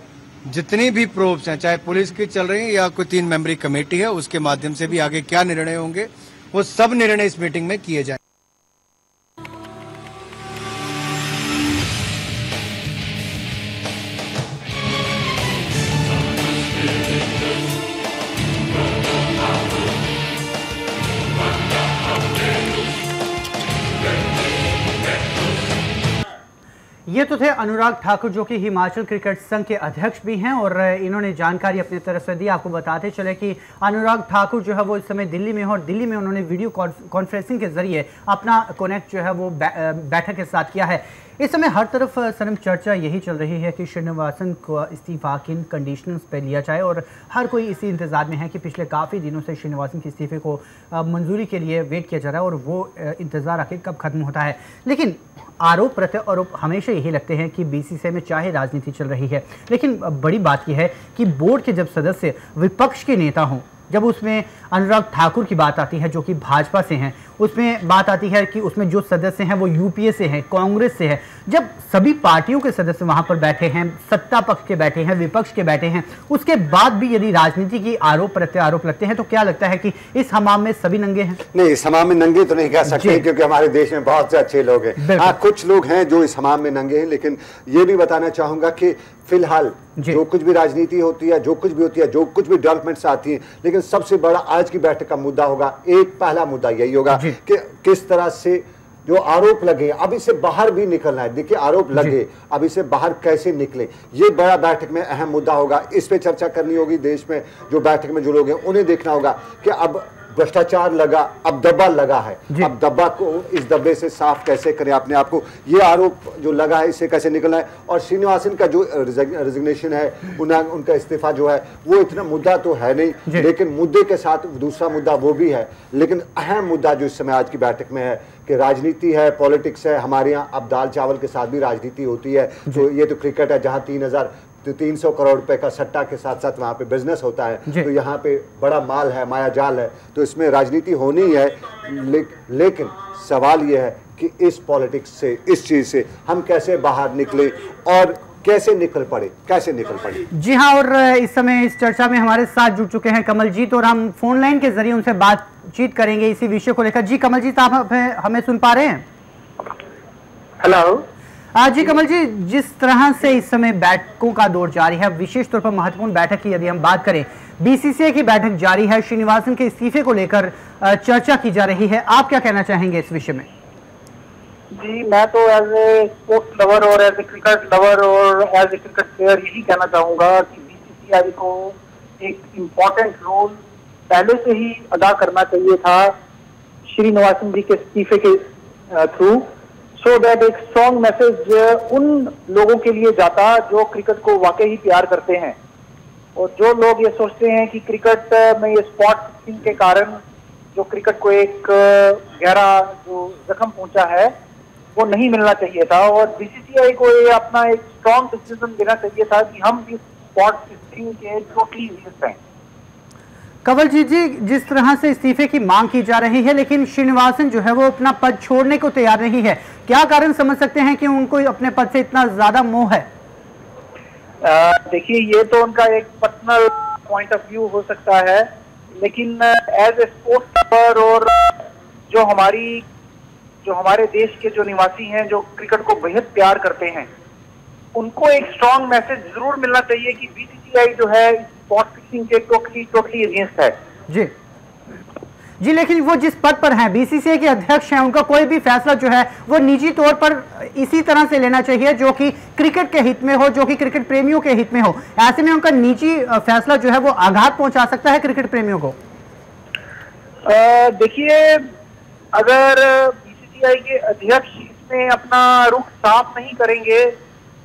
जितनी भी प्रोब्स हैं, चाहे पुलिस की चल रही है या कोई 3 मेंबरी कमेटी है, उसके माध्यम से भी आगे क्या निर्णय होंगे वो सब निर्णय इस मीटिंग में किए जाएंगे। ये तो थे अनुराग ठाकुर, जो कि हिमाचल क्रिकेट संघ के अध्यक्ष भी हैं, और इन्होंने जानकारी अपनी तरफ से दी। आपको बताते चले कि अनुराग ठाकुर जो है वो इस समय दिल्ली में है, और दिल्ली में उन्होंने वीडियो कॉन्फ्रेंसिंग के जरिए अपना कनेक्ट जो है वो बैठक के साथ किया है। इस समय हर तरफ सनम चर्चा यही चल रही है कि श्रीनिवासन को इस्तीफा किन कंडीशंस पे लिया जाए, और हर कोई इसी इंतजार में है कि पिछले काफ़ी दिनों से श्रीनिवासन के इस्तीफे को मंजूरी के लिए वेट किया जा रहा है, और वो इंतज़ार आखिर कब खत्म होता है। लेकिन आरोप प्रत्यारोप हमेशा यही लगते हैं कि बीसीसीआई में चाहे राजनीति चल रही है, लेकिन बड़ी बात यह है कि बोर्ड के जब सदस्य विपक्ष के नेता हों, जब उसमें अनुराग ठाकुर की बात आती है जो कि भाजपा से हैं, उसमें बात आती है कि उसमें जो सदस्य हैं वो यूपीए से हैं, कांग्रेस से हैं, जब सभी पार्टियों के सदस्य वहां पर बैठे हैं, सत्ता पक्ष के बैठे हैं, विपक्ष के बैठे हैं, उसके बाद भी यदि राजनीति की आरोप प्रत्यारोप लगते हैं, तो क्या लगता है कि इस हमाम में सभी नंगे हैं? नहीं, इस हमाम में नंगे तो नहीं कह सकते, क्योंकि हमारे देश में बहुत से अच्छे लोग हैं। हाँ, कुछ लोग हैं जो इस हमाम में नंगे हैं, लेकिन ये भी बताना चाहूंगा कि फिलहाल जो कुछ भी राजनीति होती है, जो कुछ भी होती है, जो कुछ भी डेवलपमेंट्स आती हैं, लेकिन सबसे बड़ा आज की बैठक का मुद्दा होगा, एक पहला मुद्दा यही होगा कि किस तरह से जो आरोप लगे अब इसे बाहर भी निकलना है। देखिए, आरोप लगे अब इसे बाहर कैसे निकले, ये बड़ा बैठक में अहम मुद्दा होगा। इस पे चर्चा करनी होगी। देश में जो बैठक में जो लोग हैं उन्हें देखना होगा कि अब भ्रष्टाचार लगा, अब दब्बा लगा है, अब दब्बा को, इस दब्बे से साफ कैसे करें अपने आप को, ये आरोप जो लगा है इससे कैसे निकलना है। और श्रीनिवासन का जो रिजिग्नेशन है, उनका इस्तीफा जो है, वो इतना मुद्दा तो है नहीं, लेकिन मुद्दे के साथ दूसरा मुद्दा वो भी है। लेकिन अहम मुद्दा जो इस समय आज की बैठक में है कि राजनीति है, पॉलिटिक्स है। हमारे यहाँ अब दाल चावल के साथ भी राजनीति होती है। तो ये तो क्रिकेट है जहाँ 300 करोड़ रुपए का सट्टा के साथ साथ वहाँ पे बिजनेस होता है, तो यहाँ पे बड़ा माल है, माया जाल है, तो इसमें राजनीति होनी है। लेकिन सवाल यह है कि इस पॉलिटिक्स से, इस चीज से हम कैसे बाहर निकले और कैसे निकल पड़े। जी हाँ, और इस समय इस चर्चा में हमारे साथ जुड़ चुके हैं कमलजीत, और हम फोन लाइन के जरिए उनसे बातचीत करेंगे इसी विषय को लेकर। जी कमलजीत, आप हमें सुन पा रहे हैं? हेलो जी कमल जी, जिस तरह से इस समय बैठकों का दौर जारी है, विशेष तौर पर महत्वपूर्ण बैठक की यदि हम बात करें, बीसीसीआई की बैठक जारी है, श्रीनिवासन के इस्तीफे को लेकर चर्चा की जा रही है, आप क्या कहना चाहेंगे इस विषय में? जी, मैं तो एज ए स्पोर्ट्स लवर और एज ए क्रिकेट लवर और एज ए क्रिकेट प्लेयर यही कहना चाहूंगा कि बीसीसीआई को एक इम्पोर्टेंट रोल पहले से ही अदा करना चाहिए था श्रीनिवासन जी के इस्तीफे के थ्रू, सो दैट एक स्ट्रॉन्ग मैसेज उन लोगों के लिए जाता जो क्रिकेट को वाकई ही प्यार करते हैं, और जो लोग ये सोचते हैं कि क्रिकेट में ये स्पॉट फिक्सिंग के कारण जो क्रिकेट को एक गहरा जो जख्म पहुंचा है वो नहीं मिलना चाहिए था, और बीसीसीआई को ये अपना एक स्ट्रॉन्ग डिसीजन लेना चाहिए था कि हम भी स्पॉट फिक्सिंग के टोटली अगेंस्ट हैं। कंवल जी, जिस तरह से इस्तीफे की मांग की जा रही है, लेकिन श्रीनिवासन जो है वो अपना पद छोड़ने को तैयार नहीं है, क्या कारण समझ सकते हैं कि उनको अपने पद से इतना ज्यादा मोह है? देखिए, ये तो उनका एक पर्सनल पॉइंट ऑफ व्यू हो सकता है, लेकिन एज ए स्पोर्ट्स लवर और जो हमारे देश के जो निवासी हैं जो क्रिकेट को बेहद प्यार करते हैं, उनको एक स्ट्रॉन्ग मैसेज जरूर मिलना चाहिए कि बीसीसीआई जो है स्पॉट फिक्सिंग के टोटली अगेंस्ट है। जी, लेकिन वो जिस पद पर हैं, बीसीसीआई के अध्यक्ष हैं, उनका कोई भी फैसला जो है वो निजी तौर पर इसी तरह से लेना चाहिए जो कि क्रिकेट के हित में हो, जो कि क्रिकेट प्रेमियों के हित में हो। ऐसे में उनका निजी फैसला जो है वो आघात पहुंचा सकता है क्रिकेट प्रेमियों को। देखिए, अगर बीसीसीआई के अध्यक्ष इसमें अपना रुख साफ नहीं करेंगे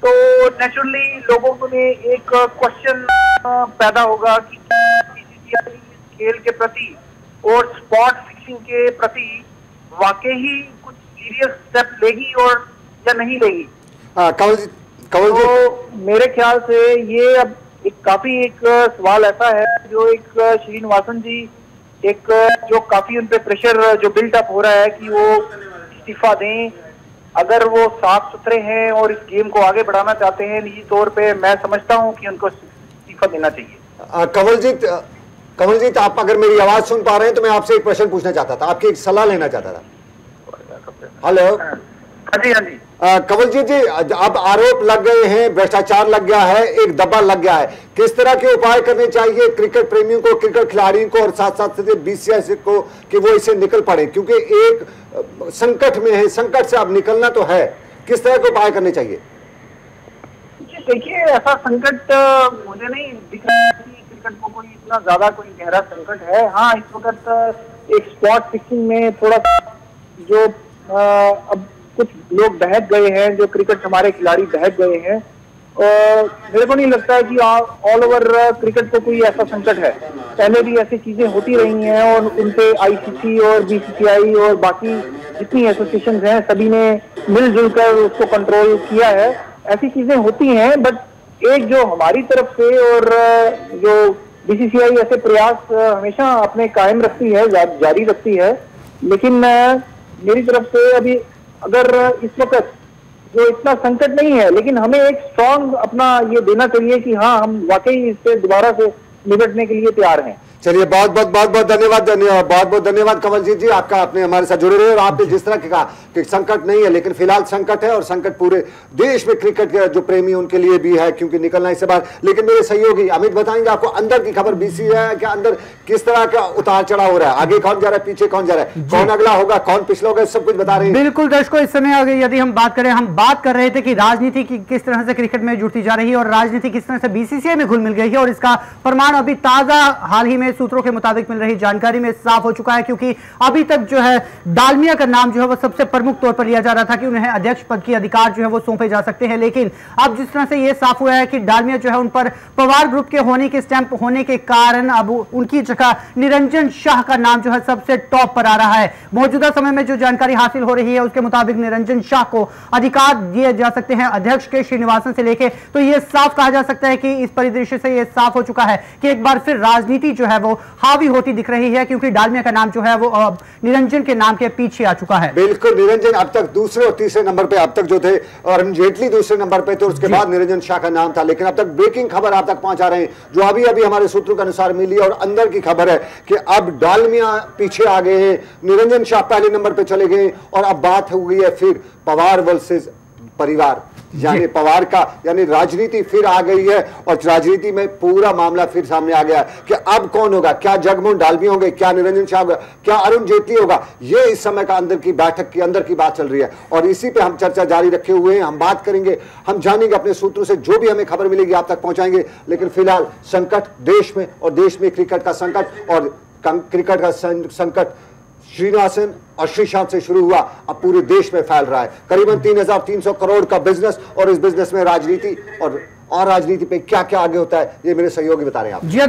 तो नेचुरली लोगों में एक क्वेश्चन पैदा होगा कि बीसीसीआई खेल के प्रति और स्पॉट फिक्सिंग के प्रति वाकई ही कुछ सीरियस स्टेप लेगी और या नहीं लेगी। कंवल जी, तो मेरे ख्याल से ये अब एक सवाल ऐसा है जो एक श्रीनिवासन जी जो काफी उन पे प्रेशर जो बिल्ट अप हो रहा है कि वो इस्तीफा दें। अगर वो साफ सुथरे हैं और इस गेम को आगे बढ़ाना चाहते हैं निजी तौर पे, मैं समझता हूं कि उनको इस्तीफा देना चाहिए। कंवलजीत, आप अगर मेरी आवाज सुन पा रहे हैं तो मैं आपसे एक प्रश्न पूछना चाहता था, आपकी एक सलाह लेना चाहता था। हेलो। हाँ जी। कंवलजीत जी, अब आरोप लग गए हैं, भ्रष्टाचार लग गया है, एक दबा लग गया है, किस तरह के उपाय करने चाहिए क्रिकेट प्रेमियों को, क्रिकेट खिलाड़ियों को और साथ साथ बीसीसीआई को कि वो इससे निकल पड़े, क्योंकि एक संकट में है, संकट से अब निकलना तो है, किस तरह के उपाय करने चाहिए? देखिए, ऐसा संकट मुझे नहीं दिख रहा है कि क्रिकेट को कोई इतना ज्यादा कोई गहरा संकट है। हाँ, इस वक्त एक स्पॉट फिक्सिंग में थोड़ा जो अब कुछ लोग बहक गए हैं, जो क्रिकेट हमारे खिलाड़ी बहक गए हैं, और मेरे को नहीं लगता है कि ऑल ओवर क्रिकेट को कोई ऐसा संकट है। पहले भी ऐसी चीजें होती रही हैं और उनसे आईसीसी और बीसीसीआई और बाकी जितनी एसोसिएशन हैं सभी ने मिलजुल कर उसको कंट्रोल किया है। ऐसी चीजें होती हैं, बट एक जो हमारी तरफ से और जो बीसीसीआई ऐसे प्रयास हमेशा अपने कायम रखती है, जारी रखती है। लेकिन मेरी तरफ से अभी अगर इस वक्त जो इतना संकट नहीं है, लेकिन हमें एक स्ट्रॉन्ग अपना ये देना चाहिए कि हाँ, हम वाकई इससे दोबारा से निपटने के लिए तैयार हैं। चलिए, बहुत बहुत धन्यवाद, बहुत बहुत धन्यवाद कमलजीत जी, आपका आपने हमारे साथ जुड़े रहे। और आपने जिस तरह कहा कि संकट नहीं है, लेकिन फिलहाल संकट है, और संकट पूरे देश में क्रिकेट के जो प्रेमी उनके लिए भी है, क्योंकि निकलना इससे बाहर। लेकिन मेरे सहयोगी अमित बताएंगे आपको अंदर की खबर, बीसीसीआई के अंदर किस तरह का उतार चढ़ाव हो रहा है, आगे कौन जा रहा है, पीछे कौन जा रहा है, कौन अगला होगा, कौन पिछला होगा, सब कुछ बता रहे हैं। बिल्कुल दर्शकों, इस समय आगे यदि हम बात करें, हम बात कर रहे थे कि राजनीति की किस तरह से क्रिकेट में जुड़ती जा रही है और राजनीति किस तरह से बीसीसीआई में घुल मिल गई है, और इसका प्रमाण अभी ताजा हाल ही में सूत्रों के मुताबिक मिल रही जानकारी में साफ हो चुका है। क्योंकि अभी तक जो है डालमिया का नाम जो है वो सबसे प्रमुख तौर पर लिया जा रहा था कि उन्हें अध्यक्ष पद की अधिकार जो है वो सौंपे जा सकते हैं, लेकिन अब जिस तरह से ये साफ हुआ है कि डालमिया जो है उन पर पवार ग्रुप के होने के स्टैंप होने के कारण अब उनकी जगह निरंजन शाह का नाम जो है सबसे टॉप पर आ रहा है। मौजूदा समय में जो जानकारी हासिल हो रही है उसके मुताबिक निरंजन शाह को अधिकार दिए जा सकते हैं अध्यक्ष के श्रीनिवासन से लेके। तो यह साफ कहा जा सकता है कि इस परिदृश्य से यह साफ हो चुका है कि एक बार फिर राजनीति जो है वो हावी होती दिख रही है, क्योंकि डालमिया का नाम जो है वो निरंजन के नाम के पीछे आ चुका है। बिल्कुल, निरंजन अब तक दूसरे और तीसरे नंबर पे अब तक जो थे, और अरुण जेटली दूसरे नंबर पे थे, उसके बाद निरंजन शाह का नाम था। लेकिन अब तक ब्रेकिंग खबर आप तक पहुंचा रहे हैं, जो अभी अभी हमारे सूत्रों के अनुसार मिली और अंदर की खबर है कि अब डालमिया पीछे आ गए हैं, निरंजन शाह पहले नंबर पे चले गए, और अब बात हो गई है फिर पवार वर्सेस परिवार, यानी पवार का, यानी राजनीति फिर आ गई है। और राजनीति में पूरा मामला फिर सामने आ गया कि अब कौन होगा, क्या जगमोहन डालमिया होंगे, क्या निरंजन शाह होगा, क्या अरुण जेटली होगा। ये इस समय का अंदर की बैठक के अंदर की बात चल रही है, और इसी पे हम चर्चा जारी रखे हुए हैं। हम बात करेंगे, हम जानेंगे अपने सूत्रों से, जो भी हमें खबर मिलेगी आप तक पहुंचाएंगे। लेकिन फिलहाल संकट देश में, और देश में क्रिकेट का संकट, और क्रिकेट का संकट श्रीनिवासन और श्रीशांत से शुरू हुआ, अब पूरे देश में फैल रहा है। करीबन 3,300 करोड़ का बिजनेस, और इस बिजनेस में राजनीति और राजनीति पे क्या क्या आगे होता है, ये मेरे सहयोगी बता रहे हैं आप। जी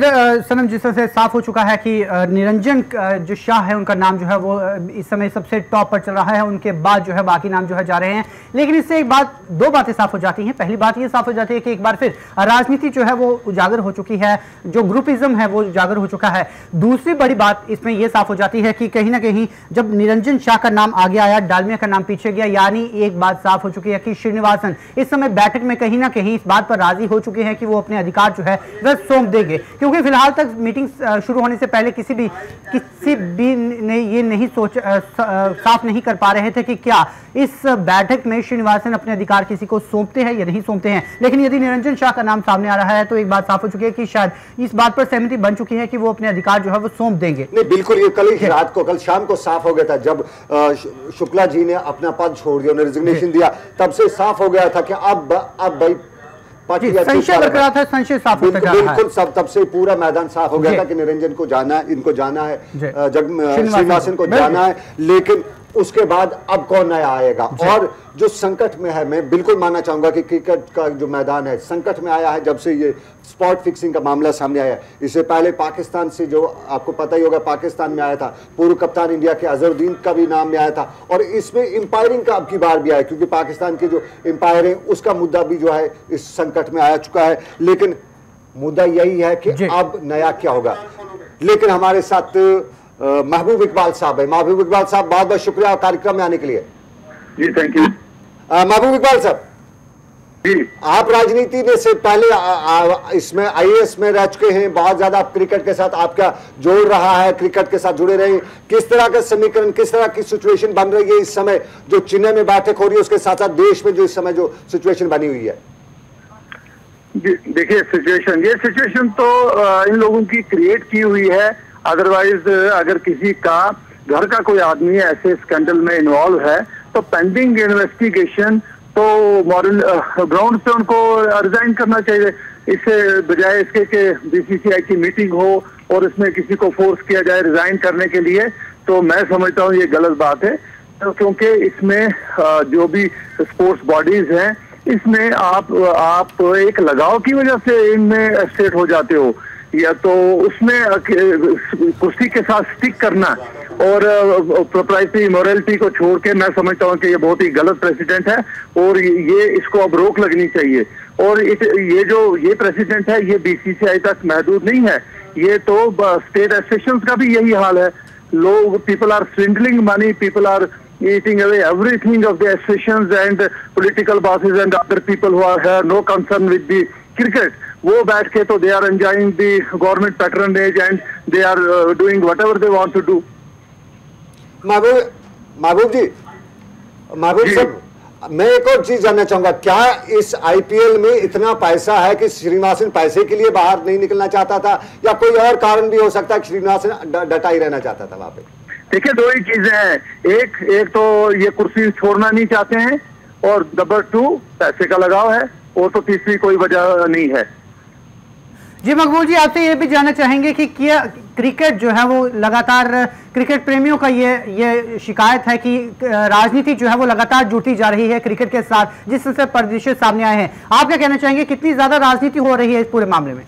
सनम, जिस तरह से साफ हो चुका है कि निरंजन जो शाह है उनका नाम जो है वो इस समय सबसे टॉप पर चल रहा है, उनके बाद जो है बाकी नाम जो है जा रहे हैं। लेकिन इससे एक बात, दो बातें साफ हो जाती हैं। पहली बात ये साफ हो जाती है कि एक बार फिर राजनीति जो है वो उजागर हो चुकी है, जो ग्रुपिज्म है वो उजागर हो चुका है। दूसरी बड़ी बात इसमें यह साफ हो जाती है कि कहीं ना कहीं जब निरंजन शाह का नाम आगे आया, डालमिया का नाम पीछे गया, यानी एक बात साफ हो चुकी है कि श्रीनिवासन इस समय बैठक में कहीं ना कहीं इस बात पर राजी हो चुके हैं कि वो अपने अधिकार जो है वह सौंप देंगे। क्योंकि फिलहाल तक मीटिंग शुरू होने से पहले किसी भी ने ये नहीं साफ नहीं कर पा रहे थे कि क्या इस बैठक में श्रीनिवासन अपने अधिकार किसी को सौंपते हैं या नहीं सौंपते हैं। लेकिन यदि निरंजन शाह का नाम सामने आ रहा है तो एक बात साफ हो चुकी है कि शायद इस बात पर सहमति बन चुकी है कि वो अपने अधिकार जो है वो सौंप देंगे। नहीं, बिल्कुल, ये कल ही रात को, कल शाम को साफ हो गया था, जब शुक्ला जी ने अपना पद छोड़ दिया, उन्हें रिजिग्नेशन दिया, तब से साफ हो गया था कि अब भाई संशय बरकरार था, संशय साफ होता जा रहा है। बिल्कुल, सब तब से पूरा मैदान साफ हो गया था कि निरंजन को जाना है, इनको जाना है, श्रीनिवासन को जाना है। लेकिन उसके बाद अब कौन नया आएगा, और जो संकट में है, मैं बिल्कुल मानना चाहूंगा कि क्रिकेट का जो मैदान है संकट में आया है जब से ये स्पॉट फिक्सिंग का मामला सामने आया। इससे पहले पाकिस्तान से, जो आपको पता ही होगा, पाकिस्तान में आया था, पूर्व कप्तान इंडिया के अजहरुद्दीन का भी नाम में आया था, और इसमें इंपायरिंग का अब की बार भी आया, क्योंकि पाकिस्तान के जो इंपायर है उसका मुद्दा भी जो है इस संकट में आ चुका है। लेकिन मुद्दा यही है कि अब नया क्या होगा। लेकिन हमारे साथ महबूब इकबाल साहब है। महबूब इकबाल साहब, बहुत बहुत शुक्रिया कार्यक्रम में आने के लिए। जी, थैंक यू। महबूब इकबाल साहब जी, आप राजनीति में से पहले इसमें आईएएस में रह चुके हैं, बहुत ज्यादा आप क्रिकेट के साथ आपका जोड़ रहा है, क्रिकेट के साथ जुड़े रहे। किस तरह का समीकरण, किस तरह की सिचुएशन बन रही है इस समय, जो चेन्नई में बैठक हो रही है, उसके साथ साथ देश में जो इस समय जो सिचुएशन बनी हुई है? देखिए, ये सिचुएशन तो इन लोगों की क्रिएट की हुई है। अदरवाइज अगर किसी का घर का कोई आदमी ऐसे स्कैंडल में इन्वॉल्व है तो पेंडिंग इन्वेस्टिगेशन तो मॉरल ग्राउंड पे उनको रिजाइन करना चाहिए। इससे बजाय इसके कि बीसीसीआई की मीटिंग हो और इसमें किसी को फोर्स किया जाए रिजाइन करने के लिए, तो मैं समझता हूँ ये गलत बात है। तो क्योंकि इसमें जो भी स्पोर्ट्स बॉडीज हैं, इसमें आप एक लगाव की वजह से इनमें स्टेट हो जाते हो, या तो उसमें कुश्ती के साथ स्टिक करना और प्रोप्राइटरी मोरालिटी को छोड़ के, मैं समझता हूँ कि ये बहुत ही गलत प्रेसिडेंट है और ये इसको अब रोक लगनी चाहिए। और ये प्रेसिडेंट है, ये बीसीसीआई तक महदूद नहीं है, ये तो स्टेट एसोसिएशन का भी यही हाल है। लोग, people are swindling money, people are eating away everything of the associations and political bosses and other people who have no concern with the cricket. वो बैठ के तो they are enjoying the government patronage and they are doing whatever they want to do. महबूब साहब, मैं एक और चीज जानना चाहूंगा, क्या इस आईपीएल में इतना पैसा है कि श्रीनिवासन पैसे के लिए बाहर नहीं निकलना चाहता था, या कोई और कारण भी हो सकता है कि श्रीनिवासन डटा ही रहना चाहता था वहां पे? देखिए, दो ही चीजें हैं, एक तो ये कुर्सी छोड़ना नहीं चाहते हैं, और नंबर 2 पैसे का लगाव है, और तो तीसरी कोई वजह नहीं है। जी मकबूल जी, आपसे ये भी जानना चाहेंगे कि क्या क्रिकेट जो है वो लगातार, क्रिकेट प्रेमियों का ये शिकायत है कि राजनीति जो है वो लगातार जुड़ती जा रही है क्रिकेट के साथ, जिससे परिदृश्य सामने आए हैं। आप क्या कहना चाहेंगे, कितनी ज्यादा राजनीति हो रही है इस पूरे मामले में?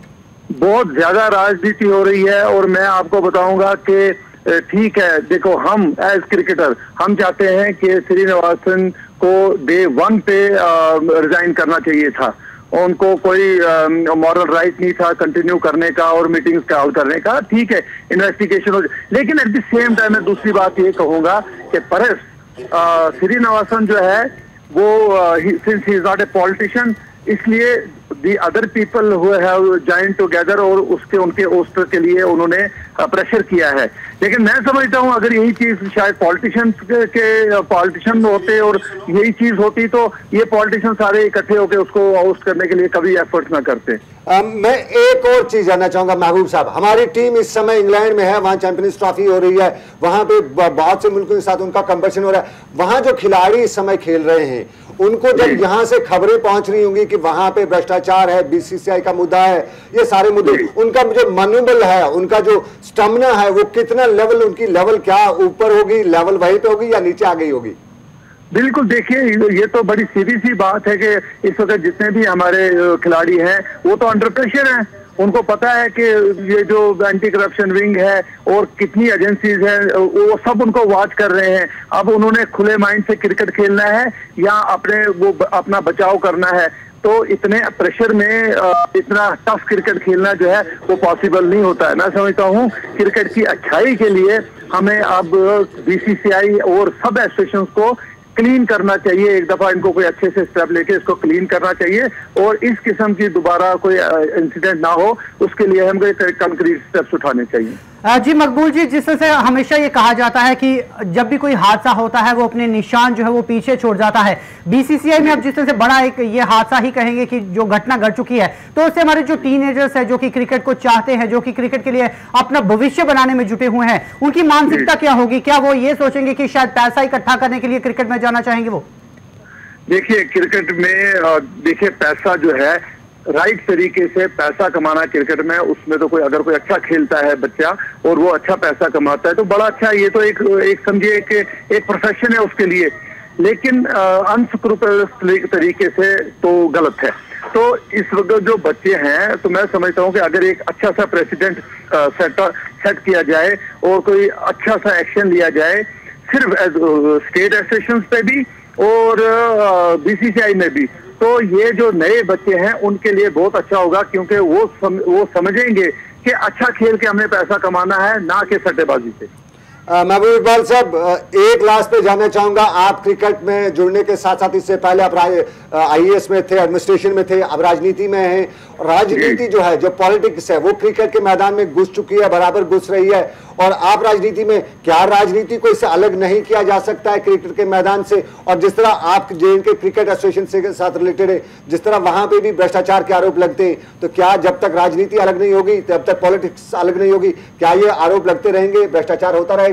बहुत ज्यादा राजनीति हो रही है, और मैं आपको बताऊंगा कि ठीक है, देखो, हम एज क्रिकेटर हम चाहते हैं कि श्रीनिवासन को डे 1 पे रिजाइन करना चाहिए था। उनको कोई मॉरल राइट नहीं था कंटिन्यू करने का और मीटिंग्स का करने का। ठीक है, इन्वेस्टिगेशन हो, लेकिन एट द सेम टाइम मैं दूसरी बात ये कहूंगा कि परस श्रीनिवासन जो है वो since he is not a politician, इसलिए the other people who have joined together और उनके ओस्टर के लिए उन्होंने प्रेशर किया है। लेकिन मैं समझता हूं अगर यही चीज शायद पॉलिटिशियन होते और यही चीज होती तो ये पॉलिटिशियन सारे इकट्ठे होकर उसको होस्ट करने के लिए कभी एफर्ट ना करते। मैं एक और चीज जानना चाहूंगा महबूब साहब, हमारी टीम इस समय इंग्लैंड में है, वहां चैंपियंस ट्रॉफी हो रही है, वहां पे बहुत से मुल्कों के साथ उनका कंपटीशन हो रहा है। वहां जो खिलाड़ी इस समय खेल रहे हैं, उनको जब यहां से खबरें पहुंच रही होंगी कि वहां पे भ्रष्टाचार है, बीसीसीआई का मुद्दा है, ये सारे मुद्दे, उनका जो मनोबल है, उनका जो स्टेमिना है, वो कितना लेवल, उनकी लेवल क्या ऊपर होगी, लेवल वहीं पे होगी या नीचे आ गई होगी? बिल्कुल, देखिए, ये तो बड़ी सीधी सी बात है कि इस वक्त जितने भी हमारे खिलाड़ी हैं वो तो अंडर प्रेशर हैं। उनको पता है कि ये जो एंटी करप्शन विंग है और कितनी एजेंसीज हैं वो सब उनको वॉच कर रहे हैं। अब उन्होंने खुले माइंड से क्रिकेट खेलना है या अपना बचाव करना है, तो इतने प्रेशर में इतना टफ क्रिकेट खेलना जो है वो पॉसिबल नहीं होता है। मैं समझता हूँ क्रिकेट की अच्छाई के लिए हमें अब बीसीसीआई और सब एसोसिएशन को क्लीन करना चाहिए। एक दफा इनको कोई अच्छे से स्टेप लेके इसको क्लीन करना चाहिए और इस किस्म की दोबारा कोई इंसिडेंट ना हो, उसके लिए हम कंक्रीट स्टेप्स उठाने चाहिए। जी मकबूल जी, जिससे हमेशा ये कहा जाता है कि जब भी कोई हादसा होता है वो अपने निशान जो है वो पीछे छोड़ जाता है। बीसीसीआई में अब जिस तरह से बड़ा एक ये हादसा ही कहेंगे कि जो घटना घट चुकी है, तो उससे हमारे जो टीनेजर्स हैं जो कि क्रिकेट को चाहते हैं, जो कि क्रिकेट के लिए अपना भविष्य बनाने में जुटे हुए हैं, उनकी मानसिकता क्या होगी? क्या वो ये सोचेंगे कि शायद पैसा इकट्ठा करने के लिए क्रिकेट में जाना चाहेंगे वो? देखिए, क्रिकेट में देखिए पैसा जो है, राइट तरीके से पैसा कमाना क्रिकेट में, उसमें तो अगर कोई अच्छा खेलता है बच्चा और वो अच्छा पैसा कमाता है तो बड़ा अच्छा है। ये तो एक समझिए कि एक प्रोफेशन है उसके लिए, लेकिन अनस्क्रूपुलस तरीके से तो गलत है। तो इस वक्त जो बच्चे हैं, तो मैं समझता हूँ कि अगर एक अच्छा सा प्रेसिडेंट सेट किया जाए और कोई अच्छा सा एक्शन लिया जाए, सिर्फ स्टेट एसोसिएशन पे भी और बीसीसीआई में भी, तो ये जो नए बच्चे हैं उनके लिए बहुत अच्छा होगा, क्योंकि वो समझेंगे कि अच्छा खेल के हमें पैसा कमाना है, ना कि सट्टेबाजी से। महबूब इकबाल साहब, एक लास्ट पे जानना चाहूंगा, आप क्रिकेट में जुड़ने के साथ साथ इससे पहले आप आईएएस में थे, एडमिनिस्ट्रेशन में थे, अब राजनीति में हैं। राजनीति जो है, जो पॉलिटिक्स है, वो क्रिकेट के मैदान में घुस चुकी है, बराबर घुस रही है, और आप राजनीति में, क्या राजनीति को इससे अलग नहीं किया जा सकता है क्रिकेट के मैदान से? और जिस तरह आप जेएनके क्रिकेट एसोसिएशन के साथ रिलेटेड है, जिस तरह वहां पे भी भ्रष्टाचार के आरोप लगते हैं, तो क्या जब तक राजनीति अलग नहीं होगी, तब तक पॉलिटिक्स अलग नहीं होगी, क्या ये आरोप लगते रहेंगे, भ्रष्टाचार होता रहेगा?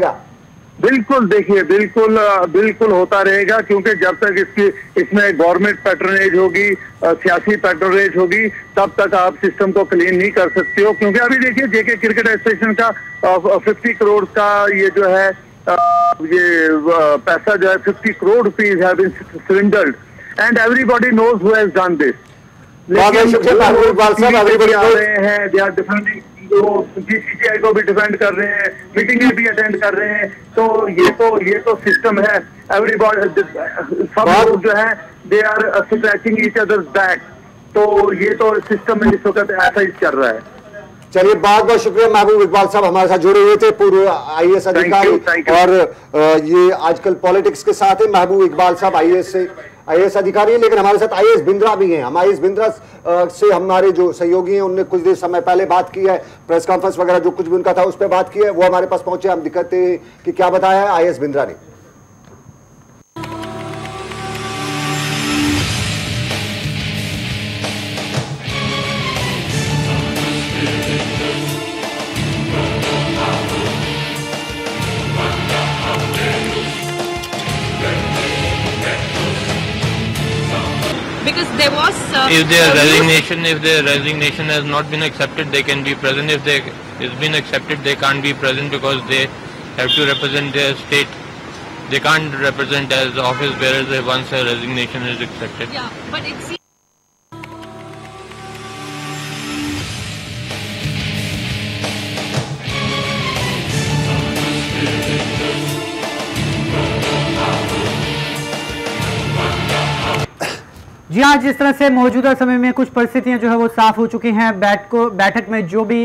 बिल्कुल, देखिए बिल्कुल होता रहेगा, क्योंकि जब तक इसमें गवर्नमेंट पैट्रोनेज होगी, सियासी पैट्रोनेज होगी, तब तक आप सिस्टम को क्लीन नहीं कर सकते हो। क्योंकि अभी देखिए जेके क्रिकेट एसोसिएशन का 50 करोड़ का ये जो है ये पैसा जो है 50 crore rupees have been swindled and everybody knows who has done this. BCCI को भी डिफेंड कर रहे हैं, मीटिंगें भी अटेंड कर रहे हैं, तो ये तो सिस्टम है। एवरीबॉडी सब लोग जो है they are scratching each others back, तो ये तो सिस्टम में इस वक्त ऐसा ही चल रहा है। चलिए, बहुत बहुत शुक्रिया महबूब इकबाल साहब हमारे साथ जुड़े हुए थे, पूर्व आईएएस अधिकारी और ये आजकल पॉलिटिक्स के साथ है। महबूब इकबाल साहब आईएएस अधिकारी है, लेकिन हमारे साथ आईएएस बिंद्रा भी हैं। हम आईएएस बिंद्रा से हमारे जो सहयोगी हैं उनने कुछ देर समय पहले बात की है, प्रेस कॉन्फ्रेंस वगैरह जो कुछ भी उनका था उस पर बात की है, वो हमारे पास पहुंचे। हम दिखाते हैं कि क्या बताया है आईएएस बिंद्रा ने। Because there was if their resignation has not been accepted, they can be present. If it's been accepted, they can't be present because they have to represent their state. They can't represent as office bearers if once a resignation is accepted. yeah, but it seems जी हाँ, जिस तरह से मौजूदा समय में कुछ परिस्थितियां जो है वो साफ हो चुकी हैं। बैठक में जो भी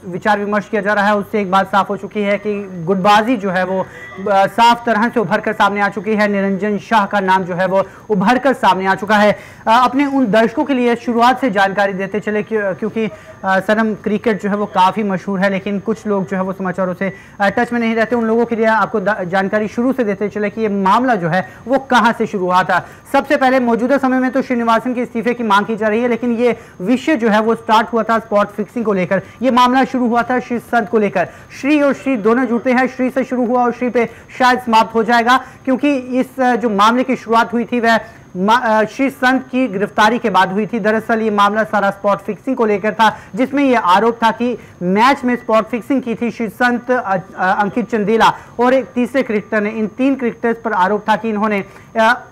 विचार विमर्श किया जा रहा है उससे एक बात साफ हो चुकी है कि गुटबाजी जो है वो साफ तरह से उभर कर सामने आ चुकी है। निरंजन शाह का नाम जो है वो उभर कर सामने आ चुका है। अपने उन दर्शकों के लिए शुरुआत से जानकारी देते चले क्योंकि सनम क्रिकेट जो है वो काफ़ी मशहूर है, लेकिन कुछ लोग जो है वो समाचारों से टच में नहीं रहते। उन लोगों के लिए आपको जानकारी शुरू से देते चले कि ये मामला जो है वो कहाँ से शुरू हुआ था। सबसे पहले मौजूदा समय में तो श्रीनिवासन के इस्तीफे की मांग की जा रही है, लेकिन ये विषय जो है वो स्टार्ट हुआ था स्पॉट फिक्सिंग को लेकर। ये मामला शुरू हुआ था श्री संत को लेकर। श्री और श्री दोनों जुड़ते हैं, श्री से शुरू हुआ और श्री पे शायद समाप्त हो जाएगा, क्योंकि इस जो मामले की शुरुआत हुई थी वह श्री संत की गिरफ्तारी के बाद हुई थी। दरअसल ये मामला सारा स्पॉट फिक्सिंग को लेकर था, जिसमें यह आरोप था कि मैच में स्पॉट फिक्सिंग की थी श्री संत, अंकित चंदेला और एक तीसरे क्रिकेटर ने। इन तीन क्रिकेटर्स पर आरोप था कि इन्होंने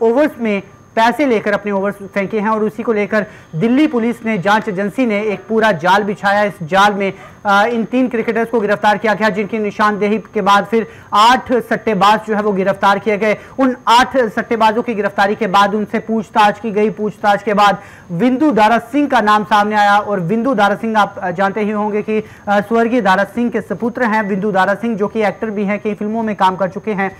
ओवर्स में पैसे लेकर अपने ओवर्स फेंके हैं और उसी को लेकर दिल्ली पुलिस ने, जांच एजेंसी ने एक पूरा जाल बिछाया। इस जाल में इन तीन क्रिकेटर्स को गिरफ्तार किया गया, जिनकी निशानदेही के बाद फिर 8 सट्टेबाज जो है वो गिरफ्तार किए गए। उन 8 सट्टेबाजों की गिरफ्तारी के बाद उनसे पूछताछ की गई। पूछताछ के बाद विंदु दारा सिंह का नाम सामने आया और विंदु दारा सिंह आप जानते ही होंगे कि स्वर्गीय दारा सिंह के सपुत्र हैं विंदु दारा सिंह, जो कि एक्टर भी हैं, कई फिल्मों में काम कर चुके हैं।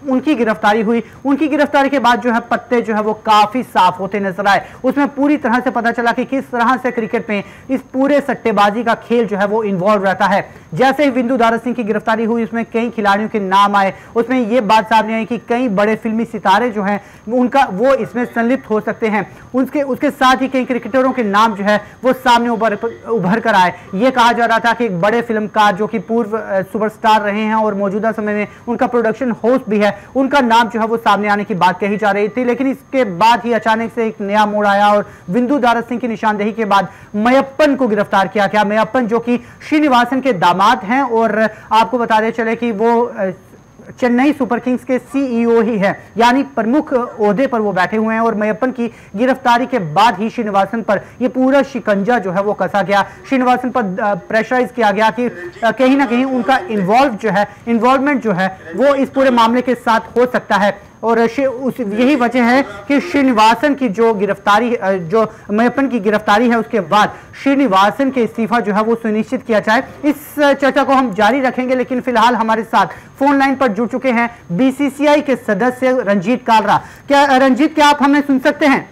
उनकी गिरफ्तारी हुई। उनकी गिरफ्तारी के बाद जो है पत्ते जो है वो काफी साफ होते नजर आए। उसमें पूरी तरह से पता चला कि किस तरह से क्रिकेट में इस पूरे सट्टेबाजी का खेल जो है वो इन्वॉल्व रहता है। जैसे ही विंदु दारा सिंह की गिरफ्तारी हुई, उसमें कई खिलाड़ियों के नाम आए। उसमें यह बात सामने आई कि कई बड़े फिल्मी सितारे जो हैं उनका वो इसमें संलिप्त हो सकते हैं। उसके साथ ही कई क्रिकेटरों के नाम जो है वो सामने उभर कर आए। ये कहा जा रहा था कि एक बड़े फिल्मकार जो कि पूर्व सुपरस्टार रहे हैं और मौजूदा समय में उनका प्रोडक्शन हाउस भी है, उनका नाम जो है वो सामने आने की बात कही जा रही थी। लेकिन इसके बाद ही अचानक से एक नया मोड़ आया और विंदु दारा सिंह की निशानदेही के बाद मयप्पन को गिरफ्तार किया गया। मयप्पन जो कि श्रीनिवासन के दामाद हैं और आपको बताते चले कि वो चेन्नई सुपर किंग्स के सीईओ ही है, यानी प्रमुख ओहदे पर वो बैठे हुए हैं। और मयप्पन की गिरफ्तारी के बाद ही श्रीनिवासन पर ये पूरा शिकंजा जो है वो कसा गया। श्रीनिवासन पर प्रेशराइज किया गया कि कहीं ना कहीं उनका इन्वॉल्वमेंट जो है वो इस पूरे मामले के साथ हो सकता है। और यही वजह है कि श्रीनिवासन की जो गिरफ्तारी, जो मयप्पन की गिरफ्तारी है, उसके बाद श्रीनिवासन के इस्तीफा जो है वो सुनिश्चित किया जाए। इस चर्चा को हम जारी रखेंगे, लेकिन फिलहाल हमारे साथ फोन लाइन पर जुड़ चुके हैं बीसीसीआई के सदस्य रंजीत कालरा। रंजीत, क्या आप हमें सुन सकते हैं?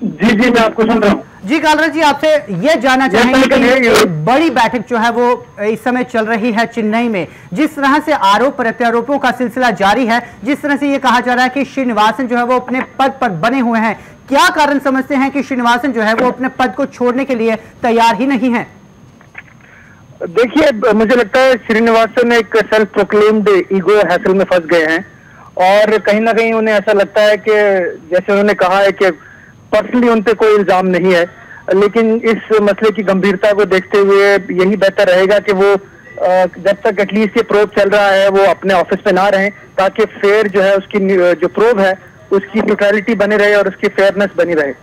जी, मैं आपको सुन रहा हूँ। जी कालरा जी, आपसे यह जानना चाहेंगे कि बड़ी बैठक जो है वो इस समय चल रही है चेन्नई में। जिस तरह से आरोप प्रत्यारोपों का सिलसिला जारी है, जिस तरह से यह कहा जा रहा है कि श्रीनिवासन जो है वो अपने पद पर बने हुए हैं, क्या कारण समझते हैं कि श्रीनिवासन जो है वो अपने पद को छोड़ने के लिए तैयार ही नहीं है? देखिए, मुझे लगता है श्रीनिवासन एक सेल्फ प्रोक्लेम्ड ईगो हैसल में फंस गए हैं और कहीं ना कहीं उन्हें ऐसा लगता है कि जैसे उन्होंने कहा है कि पर्सनली उन पे कोई इल्जाम नहीं है, लेकिन इस मसले की गंभीरता को देखते हुए यही बेहतर रहेगा कि वो जब तक एटलीस्ट ये प्रोब चल रहा है वो अपने ऑफिस पे ना रहें, ताकि फेयर जो है उसकी जो प्रोब है उसकी न्यूट्रलिटी बनी रहे और उसकी फेयरनेस बनी रहे।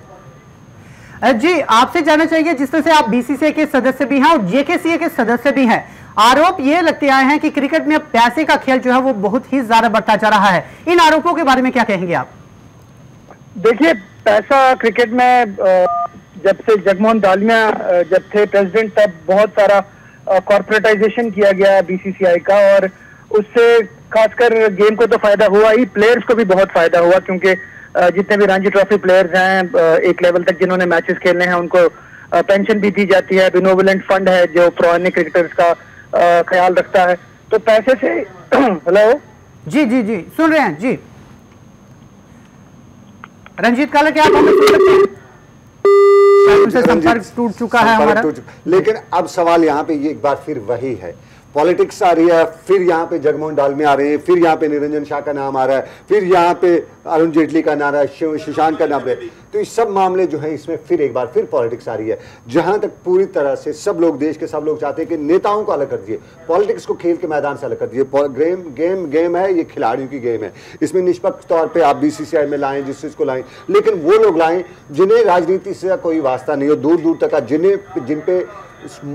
जी, आपसे जानना चाहिए, जिस तरह से आप बीसीसीआई के सदस्य भी हैं और जेकेसीए के सदस्य भी हैं, आरोप ये लगते आए हैं कि क्रिकेट में अब पैसे का खेल जो है वो बहुत ही ज्यादा बढ़ता जा रहा है। इन आरोपों के बारे में क्या कहेंगे आप? देखिए, पैसा क्रिकेट में जब से जगमोहन दालमिया जब थे प्रेसिडेंट तब बहुत सारा कॉर्पोरेटाइजेशन किया गया बीसीसीआई का, और उससे खासकर गेम को तो फायदा हुआ ही, प्लेयर्स को भी बहुत फायदा हुआ, क्योंकि जितने भी रणजी ट्रॉफी प्लेयर्स हैं एक लेवल तक जिन्होंने मैचेस खेलने हैं उनको पेंशन भी दी जाती है, बेनोवलेंट फंड है जो पुराने क्रिकेटर्स का ख्याल रखता है, तो पैसे से हेलो जी जी जी सुन रहे हैं जी रंजीत काला, क्या आप हमें सुन सकते हैं? उनसे संपर्क टूट चुका है हमारा। लेकिन अब सवाल यहाँ पे ये एक बार फिर वही है, पॉलिटिक्स आ रही है, फिर यहाँ पे जगमोहन डालमिया आ रहे हैं, फिर यहाँ पे निरंजन शाह का नाम आ रहा है, फिर यहाँ पे अरुण जेटली का नाम आ रहा है, शशांक का नाम आ रहा है, तो ये सब मामले जो है इसमें फिर एक बार फिर पॉलिटिक्स आ रही है। जहां तक पूरी तरह से सब लोग, देश के सब लोग चाहते हैं कि नेताओं को अलग कर दिए, पॉलिटिक्स को खेल के मैदान से अलग कर दिए। गेम है, ये खिलाड़ियों की गेम है, इसमें निष्पक्ष तौर पर आप बीसीसीआई में लाएं, जिस चीज को लाएं, लेकिन वो लोग लाएं जिन्हें राजनीति से कोई वास्ता नहीं हो, दूर दूर तक का, जिन पे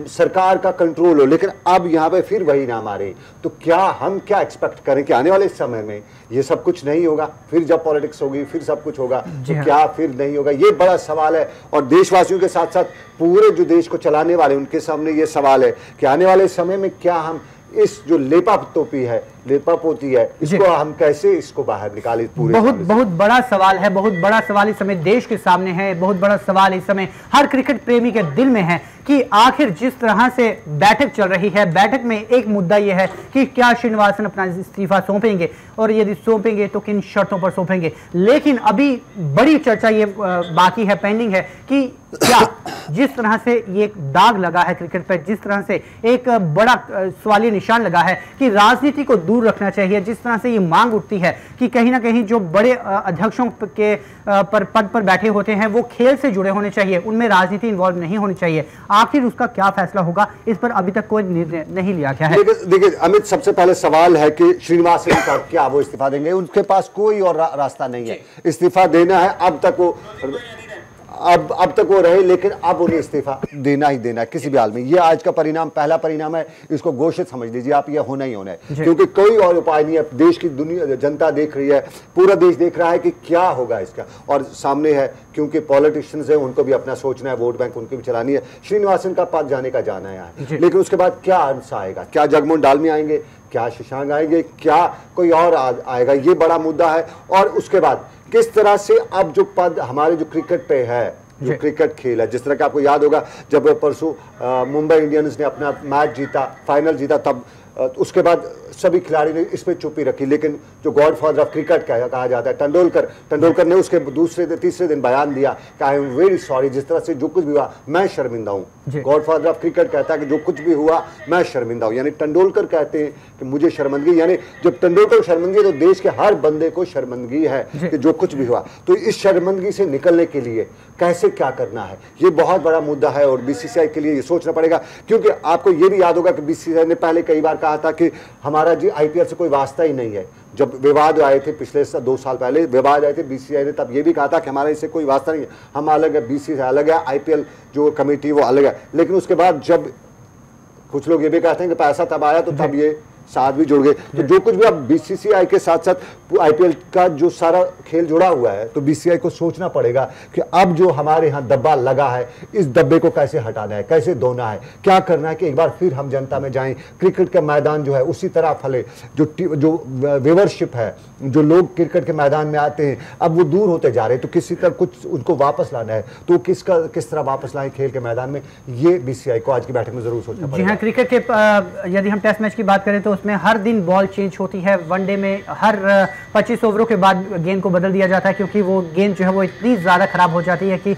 सरकार का कंट्रोल हो। लेकिन अब यहाँ पे फिर वही नाम आ रहे हैं, तो क्या हम क्या एक्सपेक्ट करें कि आने वाले समय में ये सब कुछ नहीं होगा? फिर जब पॉलिटिक्स होगी फिर सब कुछ होगा, तो क्या फिर नहीं होगा? ये बड़ा सवाल है, और देशवासियों के साथ साथ पूरे जो देश को चलाने वाले उनके सामने ये सवाल है कि आने वाले समय में क्या हम इस जो लेपापोती है इसको हम कैसे इसको बाहर निकालें? पूरे बहुत बड़ा सवाल है, बहुत बड़ा सवाल इस समय देश के सामने है, बहुत बड़ा सवाल इस समय हर क्रिकेट प्रेमी के दिल में है कि आखिर जिस तरह से बैठक चल रही है, बैठक में एक मुद्दा यह है कि क्या श्रीनिवासन अपना इस्तीफा सौंपेंगे, और यदि सौंपेंगे तो किन शर्तों पर सौंपेंगे। लेकिन अभी बड़ी चर्चा ये बाकी है, पेंडिंग है कि क्या जिस तरह से ये दाग लगा है क्रिकेट पर, जिस तरह से एक बड़ा सवालिया निशान लगा है कि राजनीति को दूर रखना चाहिए, जिस तरह से ये मांग उठती है कि कहीं ना कहीं जो बड़े अध्यक्षों के पद पर बैठे होते हैं वो खेल से जुड़े होने चाहिए, उनमें राजनीति इन्वॉल्व नहीं होनी चाहिए। आखिर उसका क्या फैसला होगा, इस पर अभी तक कोई निर्णय नहीं लिया गया है। देखिए अमित, सबसे पहले सवाल है कि श्रीनिवासन का क्या वो इस्तीफा देंगे? उनके पास कोई और रास्ता नहीं है, इस्तीफा देना है। अब तक वो रहे, लेकिन अब उन्हें इस्तीफा देना ही देना है किसी भी हाल में। ये आज का परिणाम, पहला परिणाम है, इसको घोषित समझ लीजिए आप, ये होना ही होना है, क्योंकि कोई और उपाय नहीं है। देश की दुनिया, जनता देख रही है, पूरा देश देख रहा है कि क्या होगा इसका, और सामने है, क्योंकि पॉलिटिशियंस है, उनको भी अपना सोचना है, वोट बैंक उनको भी चलानी है। श्रीनिवासन का पद जाने का जाना है, लेकिन उसके बाद क्या अंश आएगा? क्या जगमोहन डालमिया आएंगे, क्या शशांक आएंगे, क्या कोई और आएगा? ये बड़ा मुद्दा है। और उसके बाद किस तरह से अब जो पद हमारे जो क्रिकेट पे है, जो क्रिकेट खेल है, जिस तरह का आपको याद होगा जब परसों मुंबई इंडियंस ने अपना मैच जीता, फाइनल जीता, तब उसके बाद सभी खिलाड़ी ने इस पे चुप्पी रखी। लेकिन जो गॉडफादर ऑफ क्रिकेट कहा जाता है तेंदुलकर ने उसके दूसरे तीसरे दिन बयान दिया कि आई एम वेरी सॉरी, जिस तरह से जो कुछ भी हुआ मैं शर्मिंदा हूँ। गॉडफादर ऑफ क्रिकेट कहता है कि जो कुछ भी हुआ मैं शर्मिंदा हूँ, यानी तेंदुलकर कहते हैं कि मुझे शर्मिंदगी, यानी जब तेंदुलकर शर्मिंदगी तो देश के हर बंदे को शर्मिंदगी है कि जो कुछ भी हुआ। तो इस शर्मिंदगी से निकलने के लिए कैसे क्या करना है, ये बहुत बड़ा मुद्दा है, और बीसीसीआई के लिए ये सोचना पड़ेगा। क्योंकि आपको ये भी याद होगा कि बीसीसीआई ने पहले कई बार कहा था कि हमारा जी आईपीएल से कोई वास्ता ही नहीं है। जब विवाद आए थे पिछले 2 साल पहले विवाद आए थे, बीसीसीआई ने तब ये भी कहा था कि हमारा इससे कोई वास्ता नहीं है, हम अलग है, बीसीसीआई अलग है, आईपीएल जो कमेटी वो अलग है। लेकिन उसके बाद जब कुछ लोग ये भी कहते हैं कि पैसा तब आया तो तब ये साथ भी जुड़ गए। तो जो कुछ भी अब बीसीसीआई के साथ साथ आईपीएल का जो सारा खेल जुड़ा हुआ है, तो बीसीसीआई को सोचना पड़ेगा कि अब जो हमारे यहाँ दब्बा लगा है, इस दब्बे को कैसे हटाना है, कैसे धोना है, क्या करना है कि एक बार फिर हम जनता में जाएं, क्रिकेट का मैदान जो है उसी तरह फले, जो व्यूअरशिप है, जो लोग क्रिकेट के मैदान में आते हैं अब वो दूर होते जा रहे हैं, तो किसी तरह कुछ उनको वापस लाना है, तो किस तरह वापस लाएं खेल के मैदान में, ये बीसीसीआई को आज की बैठक में जरूर सोचना पड़ेगा। जी हाँ, क्रिकेट के यदि हम टेस्ट मैच की बात करें तो उसमें हर दिन बॉल चेंज होती है। वनडे में हर 25 ओवरों के बाद गेंद को बदल दिया जाता है, क्योंकि वो गेंद जो है वो इतनी ज़्यादा खराब हो जाती है कि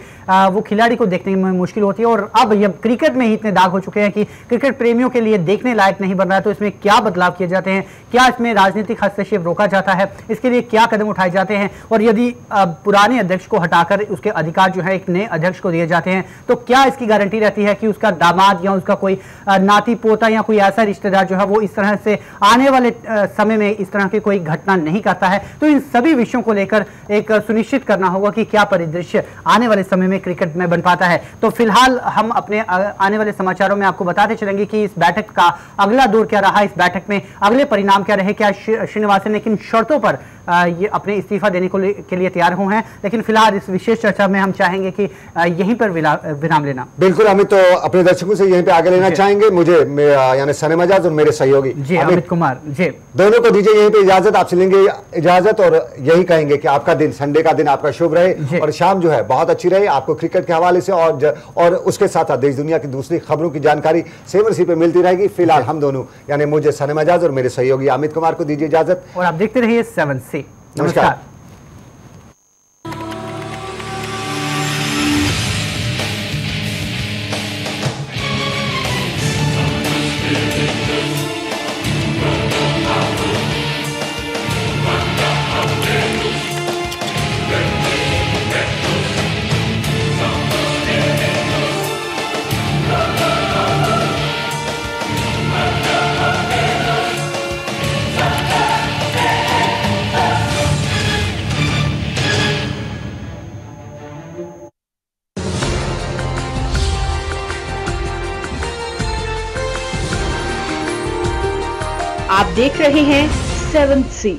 वो खिलाड़ी को देखने में मुश्किल होती है। और अब ये क्रिकेट में ही इतने दाग हो चुके हैं कि क्रिकेट प्रेमियों के लिए देखने लायक नहीं बन रहा है। तो इसमें क्या बदलाव किए जाते हैं, क्या इसमें राजनीतिक हस्तक्षेप रोका जाता है, इसके लिए क्या कदम उठाए जाते हैं, और यदि पुराने अध्यक्ष को हटाकर उसके अधिकार जो है एक नए अध्यक्ष को दिए जाते हैं तो क्या इसकी गारंटी रहती है कि उसका दामाद या उसका कोई नाती पोता या कोई ऐसा रिश्तेदार जो है वो इस तरह से आने वाले समय में इस तरह की कोई घटना नहीं करता है। तो इन सभी विषयों को लेकर एक सुनिश्चित करना होगा कि क्या परिदृश्य आने वाले समय में क्रिकेट में बन पाता है। तो फिलहाल हम अपने आने वाले समाचारों में आपको बताते चलेंगे कि इस बैठक का अगला दौर क्या रहा, इस बैठक में अगले परिणाम क्या रहे, क्या श्रीनिवासन ने किन शर्तों पर ये अपने इस्तीफा देने के लिए तैयार हुए हैं। लेकिन फिलहाल इस विशेष चर्चा में हम चाहेंगे कि यहीं पर विराम लेना। बिल्कुल अमित, तो अपने दर्शकों से यहीं पे आगे लेना चाहेंगे। मुझे यानी सनम आजाद और मेरे सहयोगी जी अमित कुमार जी, दोनों को दीजिए यहीं पे इजाजत। आपसे लेंगे इजाजत और यही कहेंगे कि आपका दिन, संडे का दिन आपका शुभ रहे और शाम जो है बहुत अच्छी रहे आपको क्रिकेट के हवाले से, और उसके साथ देश दुनिया की दूसरी खबरों की जानकारी 7C पे मिलती रहेगी। फिलहाल हम दोनों यानी मुझे सनम आजाद और मेरे सहयोगी अमित कुमार को दीजिए इजाजत और आप देखते रहिए 7C। नमस्कार। आप देख रहे हैं 7C।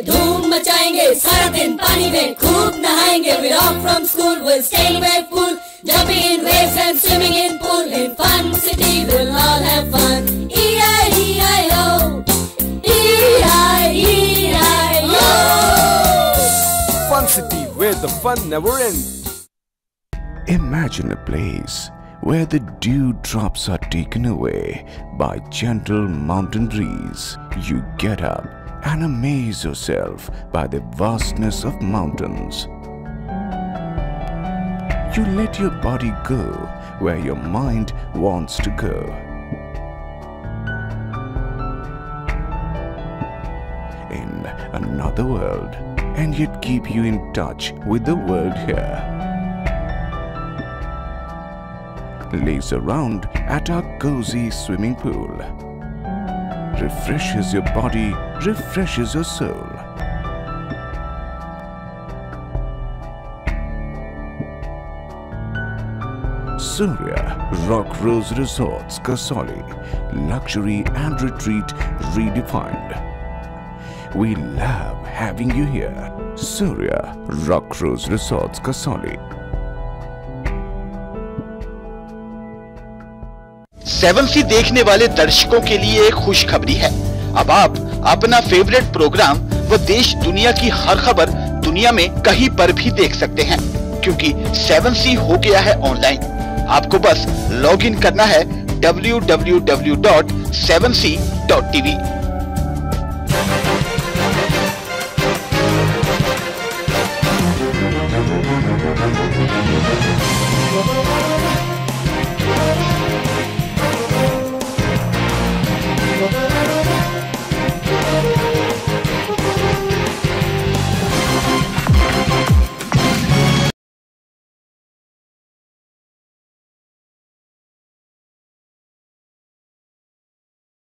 धूम मचाएंगे सारा दिन पानी में खूब नहाएंगे. We're off from school, we'll stay away pool, jumping in waves and swimming in pool. In Fun City we'll all have fun. E-I-E-I-O, E-I-E-I-O. Fun City, where the fun never ends. Imagine a place where the dew drops are taken away by gentle mountain breeze. You get up and amaze yourself by the vastness of mountains. You let your body go where your mind wants to go. In another world, and yet keep you in touch with the world here. Lays around at our cozy swimming pool. Refreshes your body, refreshes your soul. Surya Rock Rose Resorts, Kasoli. Luxury and retreat redefined. We love having you here. Surya Rock Rose Resorts, Kasoli. 7C देखने वाले दर्शकों के लिए एक खुशखबरी है. अब आप अपना फेवरेट प्रोग्राम व देश दुनिया की हर खबर दुनिया में कहीं पर भी देख सकते हैं, क्योंकि 7C हो गया है ऑनलाइन. आपको बस लॉगिन करना है www.7c.tv.